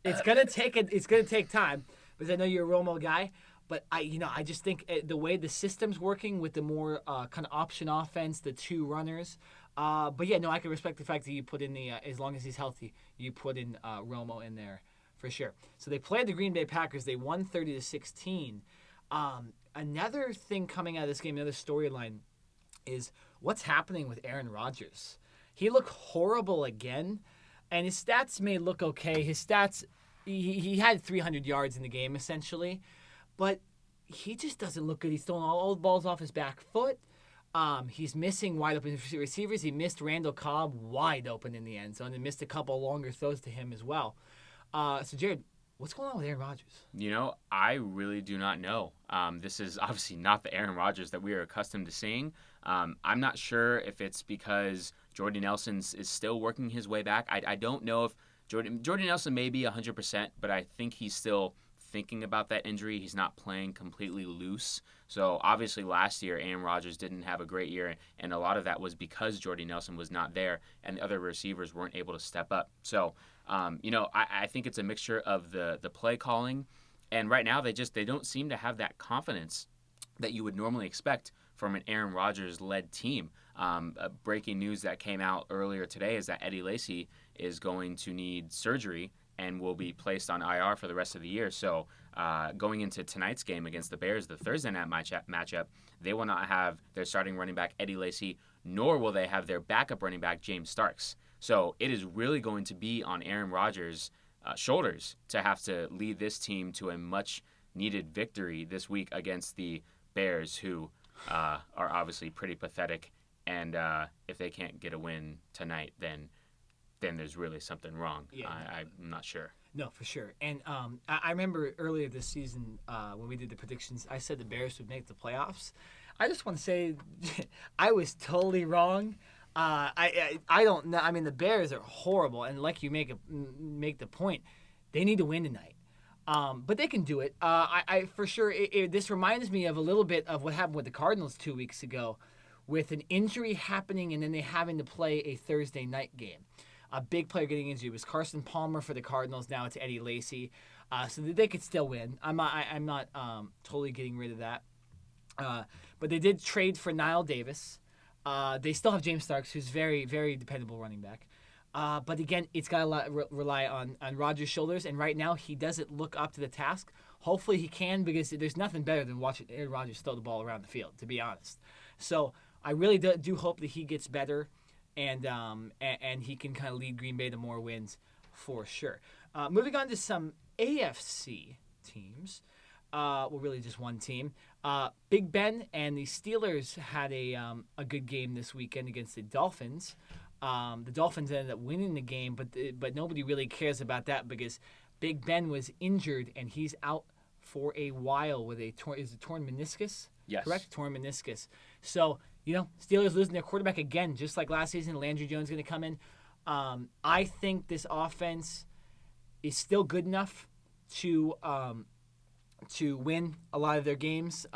It's going to take time, because I know you're a Romo guy. But I just think the way the system's working with the more kind of option offense, the 2 runners. I can respect the fact that you put in as long as he's healthy, you put in Romo in there for sure. So they played the Green Bay Packers. They won 30-16. Another thing coming out of this game, another storyline, is what's happening with Aaron Rodgers. He looked horrible again, and his stats may look okay. His stats, he had 300 yards in the game essentially. But he just doesn't look good. He's throwing all the balls off his back foot. He's missing wide open receivers. He missed Randall Cobb wide open in the end zone and missed a couple longer throws to him as well. So, Jared, what's going on with Aaron Rodgers? I really do not know. This is obviously not the Aaron Rodgers that we are accustomed to seeing. I'm not sure if it's because Jordy Nelson is still working his way back. I don't know if Jordy Nelson may be 100%, but I think he's still thinking about that injury. He's not playing completely loose. So obviously last year, Aaron Rodgers didn't have a great year, and a lot of that was because Jordy Nelson was not there and the other receivers weren't able to step up. So, I think it's a mixture of the play calling, and right now they don't seem to have that confidence that you would normally expect from an Aaron Rodgers-led team. Breaking news that came out earlier today is that Eddie Lacy is going to need surgery and will be placed on IR for the rest of the year. So going into tonight's game against the Bears, the Thursday night matchup, they will not have their starting running back, Eddie Lacy, nor will they have their backup running back, James Starks. So it is really going to be on Aaron Rodgers' shoulders to have to lead this team to a much-needed victory this week against the Bears, who are obviously pretty pathetic And if they can't get a win tonight, then there's really something wrong. Yeah. I'm not sure. No, for sure. And I remember earlier this season when we did the predictions, I said the Bears would make the playoffs. I just want to say I was totally wrong. I don't know. I mean, the Bears are horrible, and like you make the point, they need to win tonight. But they can do it. I for sure. This reminds me of a little bit of what happened with the Cardinals 2 weeks ago, with an injury happening and then they having to play a Thursday night game. A big player getting injured. It was Carson Palmer for the Cardinals. Now it's Eddie Lacy, so that they could still win. I'm not totally getting rid of that. But they did trade for Niall Davis. They still have James Starks, who's very, very dependable running back. But again, it's got to rely on Rodgers' shoulders, and right now he doesn't look up to the task. Hopefully he can, because there's nothing better than watching Aaron Rodgers throw the ball around the field, to be honest. So I really do hope that he gets better, and he can kind of lead Green Bay to more wins for sure. Moving on to some AFC teams. Well, really just one team. Big Ben and the Steelers had a good game this weekend against the Dolphins. The Dolphins ended up winning the game, but nobody really cares about that because Big Ben was injured and he's out for a while with a torn meniscus? Yes. Correct? Torn meniscus. So, Steelers losing their quarterback again, just like last season. Landry Jones going to come in. I think this offense is still good enough to win a lot of their games.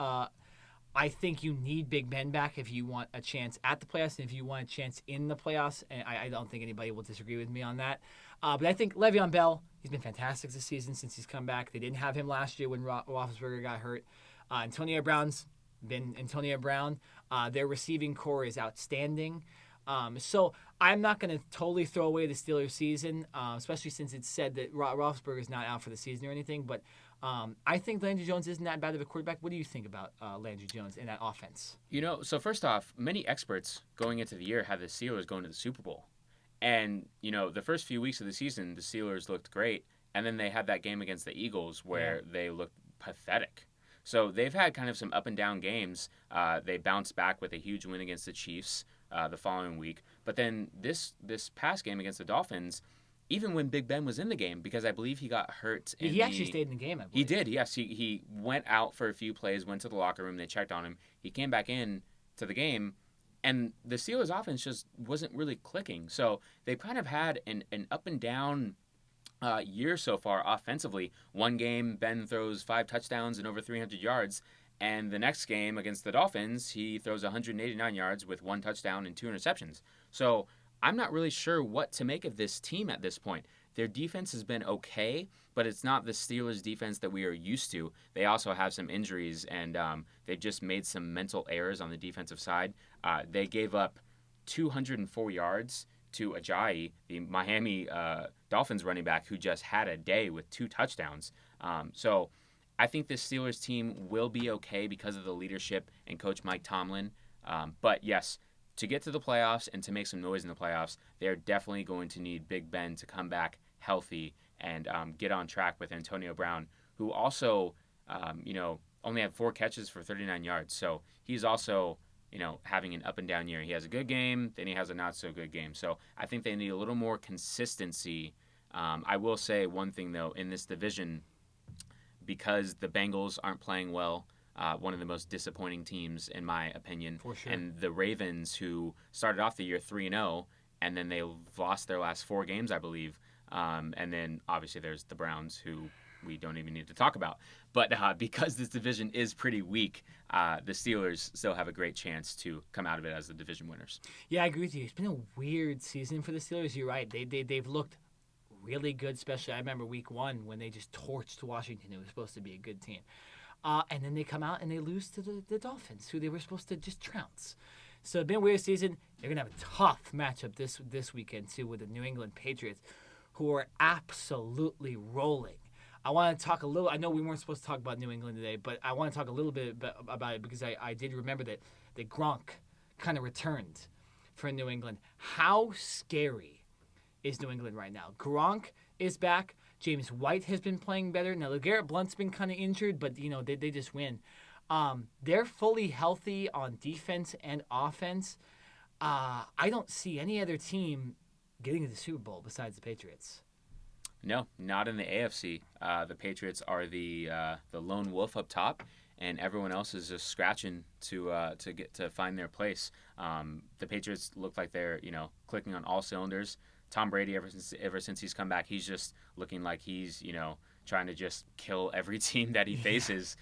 I think you need Big Ben back if you want a chance at the playoffs and if you want a chance in the playoffs. And I don't think anybody will disagree with me on that. But I think Le'Veon Bell, he's been fantastic this season since he's come back. They didn't have him last year when Roethlisberger got hurt. Antonio Brown's been Antonio Brown. Their receiving core is outstanding. So I'm not going to totally throw away the Steelers season, especially since it's said that Roethlisberger is not out for the season or anything. But I think Landry Jones isn't that bad of a quarterback. What do you think about Landry Jones in that offense? So first off, many experts going into the year had the Steelers going to the Super Bowl. And, the first few weeks of the season, the Steelers looked great. And then they had that game against the Eagles where they looked pathetic. So they've had kind of some up and down games. They bounced back with a huge win against the Chiefs the following week. But then this past game against the Dolphins, even when Big Ben was in the game, because I believe he got hurt. He actually stayed in the game, I believe. He did, yes. He went out for a few plays, went to the locker room, they checked on him. He came back in to the game, and the Steelers' offense just wasn't really clicking. So they've kind of had an up and down year so far offensively. One game, Ben throws 5 touchdowns and over 300 yards. And the next game against the Dolphins, he throws 189 yards with 1 touchdown and 2 interceptions. So I'm not really sure what to make of this team at this point. Their defense has been okay, but it's not the Steelers' defense that we are used to. They also have some injuries, and they've just made some mental errors on the defensive side. They gave up 204 yards to Ajayi, the Miami Dolphins running back, who just had a day with 2 touchdowns. So I think this Steelers team will be okay because of the leadership and Coach Mike Tomlin. But yes, to get to the playoffs and to make some noise in the playoffs, they're definitely going to need Big Ben to come back healthy and get on track with Antonio Brown, who also, only had 4 catches for 39 yards. So he's also, having an up and down year. He has a good game, then he has a not so good game. So I think they need a little more consistency. I will say one thing, though, in this division, because the Bengals aren't playing well, one of the most disappointing teams, in my opinion. For sure. And the Ravens, who started off the year 3-0, and then they lost their last 4 games, I believe. And then, obviously, there's the Browns, who we don't even need to talk about. But because this division is pretty weak, the Steelers still have a great chance to come out of it as the division winners. Yeah, I agree with you. It's been a weird season for the Steelers. You're right. They've looked really good, especially I remember week 1 when they just torched Washington. It was supposed to be a good team. And then they come out and they lose to the Dolphins, who they were supposed to just trounce. So it's been a weird season. They're going to have a tough matchup this weekend, too, with the New England Patriots, who are absolutely rolling. I want to talk a little – I know we weren't supposed to talk about New England today, but I want to talk a little bit about it because I did remember that Gronk kind of returned for New England. How scary is New England right now? Gronk is back. James White has been playing better. Now, LeGarrette Blount's been kind of injured, but, they just win. They're fully healthy on defense and offense. I don't see any other team getting to the Super Bowl besides the Patriots. No, not in the AFC. The Patriots are the lone wolf up top, and everyone else is just scratching to get to find their place. The Patriots look like they're clicking on all cylinders. Tom Brady, ever since he's come back, he's just looking like he's trying to just kill every team that he faces.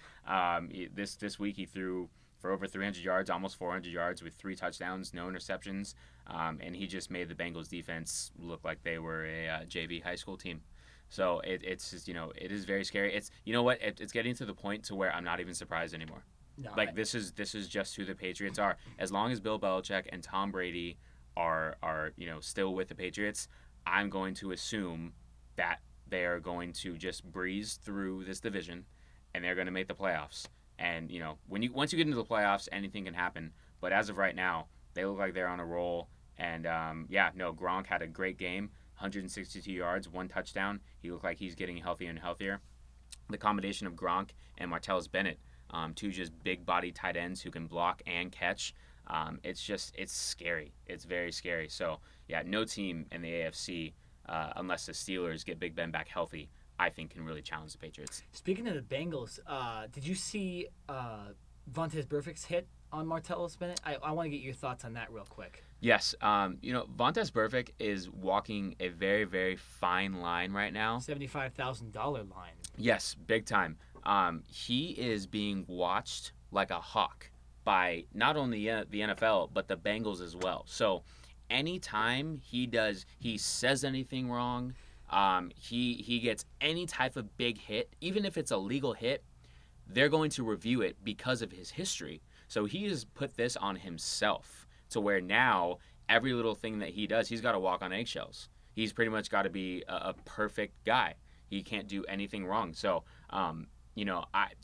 This week he threw for over 300 yards, almost 400 yards with 3 touchdowns, no interceptions, and he just made the Bengals defense look like they were a JV high school team. So it's just, it is very scary. It's it's getting to the point to where I'm not even surprised anymore. No, this is just who the Patriots are. As long as Bill Belichick and Tom Brady are still with the Patriots, I'm going to assume that they are going to just breeze through this division, and they're going to make the playoffs. And once you get into the playoffs, anything can happen. But as of right now, they look like they're on a roll. And Gronk had a great game, 162 yards, 1 touchdown. He looked like he's getting healthier and healthier. The combination of Gronk and Martellus Bennett, 2 just big body tight ends who can block and catch. It's scary. It's very scary. So no team in the AFC, unless the Steelers get Big Ben back healthy, I think can really challenge the Patriots. Speaking of the Bengals, did you see Vontaze Burfict's hit on Martellus Bennett? I want to get your thoughts on that real quick. Yes. Vontaze Burfict is walking a very, very fine line right now. $75,000 line. Yes, big time. He is being watched like a hawk by not only the NFL, but the Bengals as well. So anytime he says anything wrong, he gets any type of big hit, even if it's a legal hit, they're going to review it because of his history. So he has put this on himself to where now every little thing that he does, he's got to walk on eggshells. He's pretty much got to be a perfect guy. He can't do anything wrong. So, the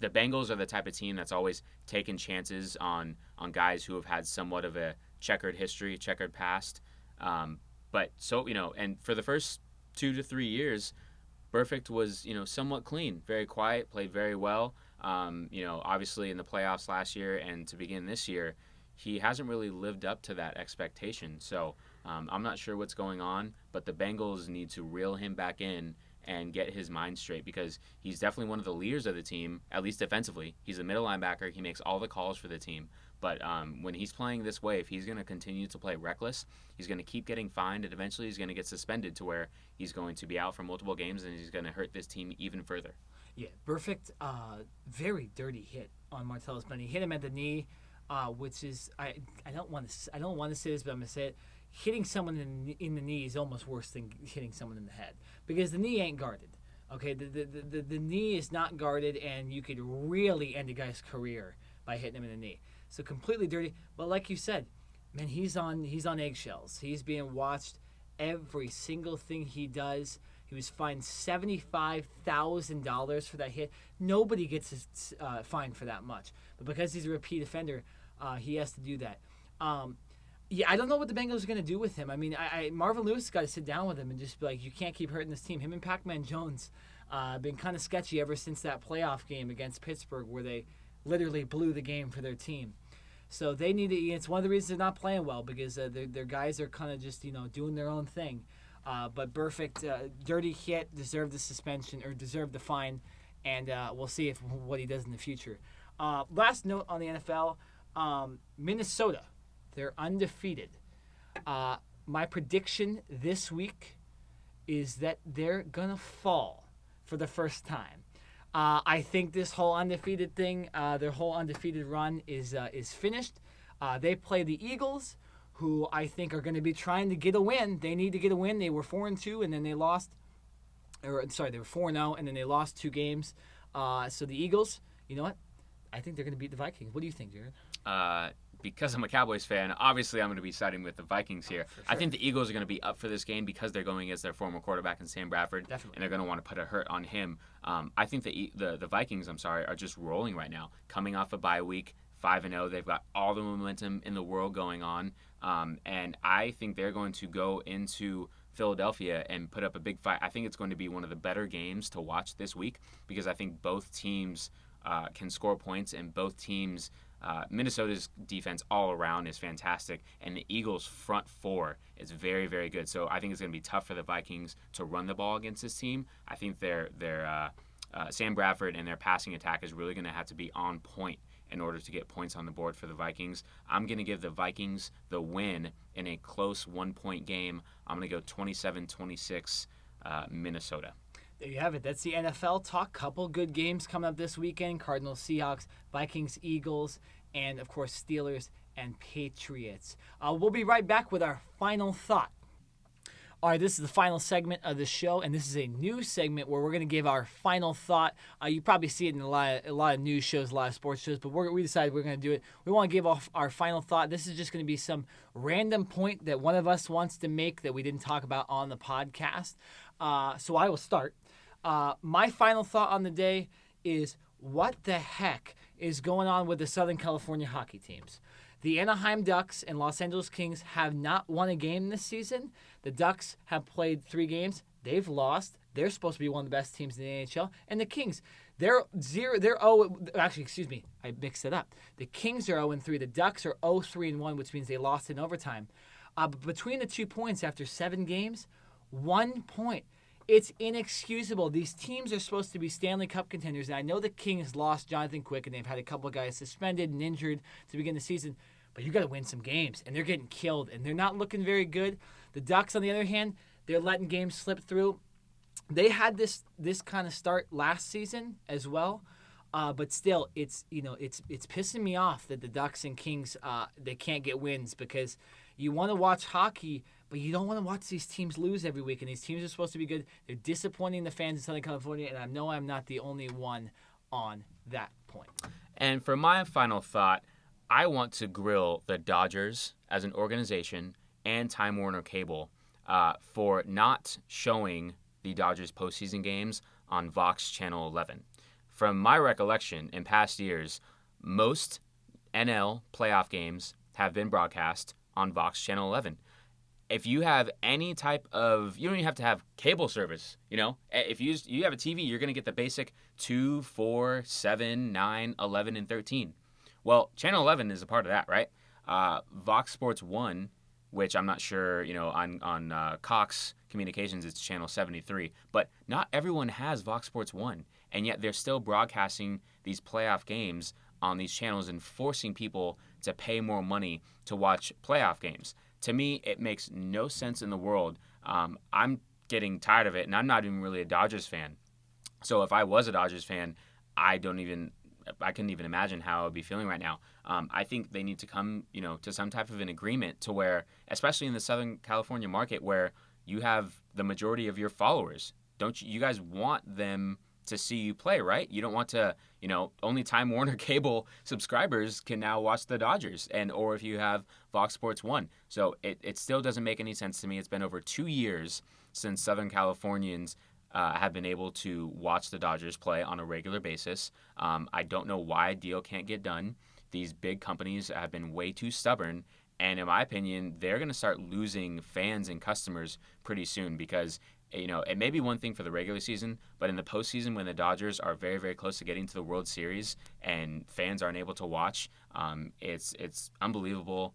Bengals are the type of team that's always taken chances on guys who have had somewhat of a checkered history, checkered past. And for the first 2 to 3 years, Burfict was, somewhat clean, very quiet, played very well. Obviously in the playoffs last year and to begin this year, he hasn't really lived up to that expectation. So I'm not sure what's going on, but the Bengals need to reel him back in and get his mind straight because he's definitely one of the leaders of the team, at least defensively. He's a middle linebacker. He makes all the calls for the team. But when he's playing this way, if he's going to continue to play reckless, he's going to keep getting fined, and eventually he's going to get suspended to where he's going to be out for multiple games, and he's going to hurt this team even further. Yeah, Burfict, very dirty hit on Martellus Bennett. He hit him at the knee, which is I don't want to say this, but I'm going to say it. Hitting someone in the knee is almost worse than hitting someone in the head because the knee ain't guarded. Okay, the knee is not guarded, and you could really end a guy's career by hitting him in the knee. So completely dirty. But like you said, man, he's on eggshells. He's being watched every single thing he does. He was fined $75,000 for that hit. Nobody gets fined for that much. But because he's a repeat offender, he has to do that. I don't know what the Bengals are going to do with him. I mean, Marvin Lewis got to sit down with him and just be like, you can't keep hurting this team. Him and Pac-Man Jones been kind of sketchy ever since that playoff game against Pittsburgh where they literally blew the game for their team. So they need to. It's one of the reasons they're not playing well because their guys are kind of just doing their own thing. But Burfict, dirty hit, deserved the suspension or deserved the fine, and we'll see what he does in the future. Last note on the NFL, Minnesota, they're undefeated. My prediction this week is that they're gonna fall for the first time. I think this whole undefeated thing, their whole undefeated run is finished. They play the Eagles, who I think are going to be trying to get a win. They need to get a win. They were 4-2, and then they lost. They were 4-0, and then they lost 2 games. So the Eagles, you know what? I think they're going to beat the Vikings. What do you think, Jared? Because I'm a Cowboys fan, obviously I'm going to be siding with the Vikings here. Sure. I think the Eagles are going to be up for this game because they're going against their former quarterback in Sam Bradford. Definitely. And they're going to want to put a hurt on him. I think the Vikings, are just rolling right now. Coming off a bye week, 5-0. They've got all the momentum in the world going on. And I think they're going to go into Philadelphia and put up a big fight. I think it's going to be one of the better games to watch this week because I think both teams can score points and both teams Minnesota's defense all around is fantastic, and the Eagles' front four is very, very good. So I think it's going to be tough for the Vikings to run the ball against this team. I think their Sam Bradford and their passing attack is really going to have to be on point in order to get points on the board for the Vikings. I'm going to give the Vikings the win in a close 1-point game. I'm going to go 27-26 Minnesota. There you have it. That's the NFL talk. Couple good games coming up this weekend. Cardinals, Seahawks, Vikings, Eagles, and, of course, Steelers and Patriots. We'll be right back with our final thought. All right, this is the final segment of the show, and this is a new segment where we're going to give our final thought. You probably see it in a lot of news shows, a lot of sports shows, but we decided we're going to do it. We want to give off our final thought. This is just going to be some random point that one of us wants to make that we didn't talk about on the podcast. So I will start. My final thought on the day is, what the heck is going on with the Southern California hockey teams? The Anaheim Ducks and Los Angeles Kings have not won a game this season. The Ducks have played 3 games. They've lost. They're supposed to be one of the best teams in the NHL. And the Kings, they're 0. Actually, excuse me, I mixed it up. The Kings are 0-3. The Ducks are 0-3-1, which means they lost in overtime. But between the 2 points after 7 games, 1 point. It's inexcusable. These teams are supposed to be Stanley Cup contenders, and I know the Kings lost Jonathan Quick, and they've had a couple of guys suspended and injured to begin the season, but you got to win some games, and they're getting killed, and they're not looking very good. The Ducks, on the other hand, they're letting games slip through. They had this kind of start last season as well, but still, it's pissing me off that the Ducks and Kings they can't get wins, because you want to watch hockey, but you don't want to watch these teams lose every week, and these teams are supposed to be good. They're disappointing the fans in Southern California, and I know I'm not the only one on that point. And for my final thought, I want to grill the Dodgers as an organization and Time Warner Cable for not showing the Dodgers postseason games on Vox Channel 11. From my recollection, in past years, most NL playoff games have been broadcast on Vox Channel 11. If you have any type of, you don't even have to have cable service, if you have a TV, you're going to get the basic 2, 4, 7, 9, 11, and 13. Well, Channel 11 is a part of that, right? Vox Sports 1, which I'm not sure, on Cox Communications, it's Channel 73. But not everyone has Vox Sports 1, and yet they're still broadcasting these playoff games on these channels and forcing people to pay more money to watch playoff games. To me, it makes no sense in the world. I'm getting tired of it, and I'm not even really a Dodgers fan. So if I was a Dodgers fan, I couldn't even imagine how I would be feeling right now. I think they need to come, to some type of an agreement to where, especially in the Southern California market, where you have the majority of your followers. Don't you guys want them to see you play, right? You don't want to, only Time Warner Cable subscribers can now watch the Dodgers, or if you have Vox Sports 1. So it still doesn't make any sense to me. It's been over 2 years since Southern Californians have been able to watch the Dodgers play on a regular basis. I don't know why a deal can't get done. These big companies have been way too stubborn, and in my opinion, they're going to start losing fans and customers pretty soon, because it may be one thing for the regular season, but in the postseason, when the Dodgers are very, very close to getting to the World Series and fans aren't able to watch, it's unbelievable.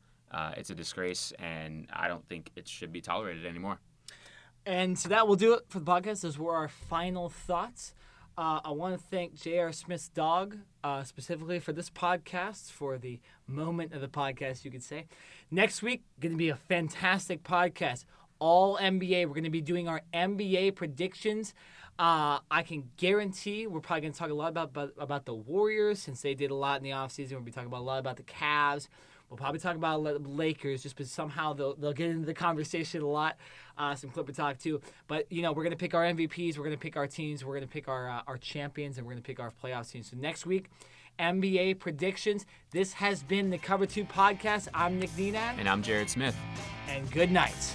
It's a disgrace, and I don't think it should be tolerated anymore. And so that will do it for the podcast. Those were our final thoughts. I want to thank J.R. Smith's dog specifically for this podcast, for the moment of the podcast, you could say. Next week, going to be a fantastic podcast. All NBA. We're going to be doing our NBA predictions. I can guarantee we're probably going to talk a lot about the Warriors, since they did a lot in the offseason. We'll be talking about a lot about the Cavs. We'll probably talk about the Lakers, just because somehow they'll get into the conversation a lot. Some Clipper talk too. But we're going to pick our MVPs. We're going to pick our teams. We're going to pick our champions, and we're going to pick our playoff teams. So next week, NBA predictions. This has been the Cover 2 podcast. I'm Nick Dienan. And I'm Jared Smith. And good night.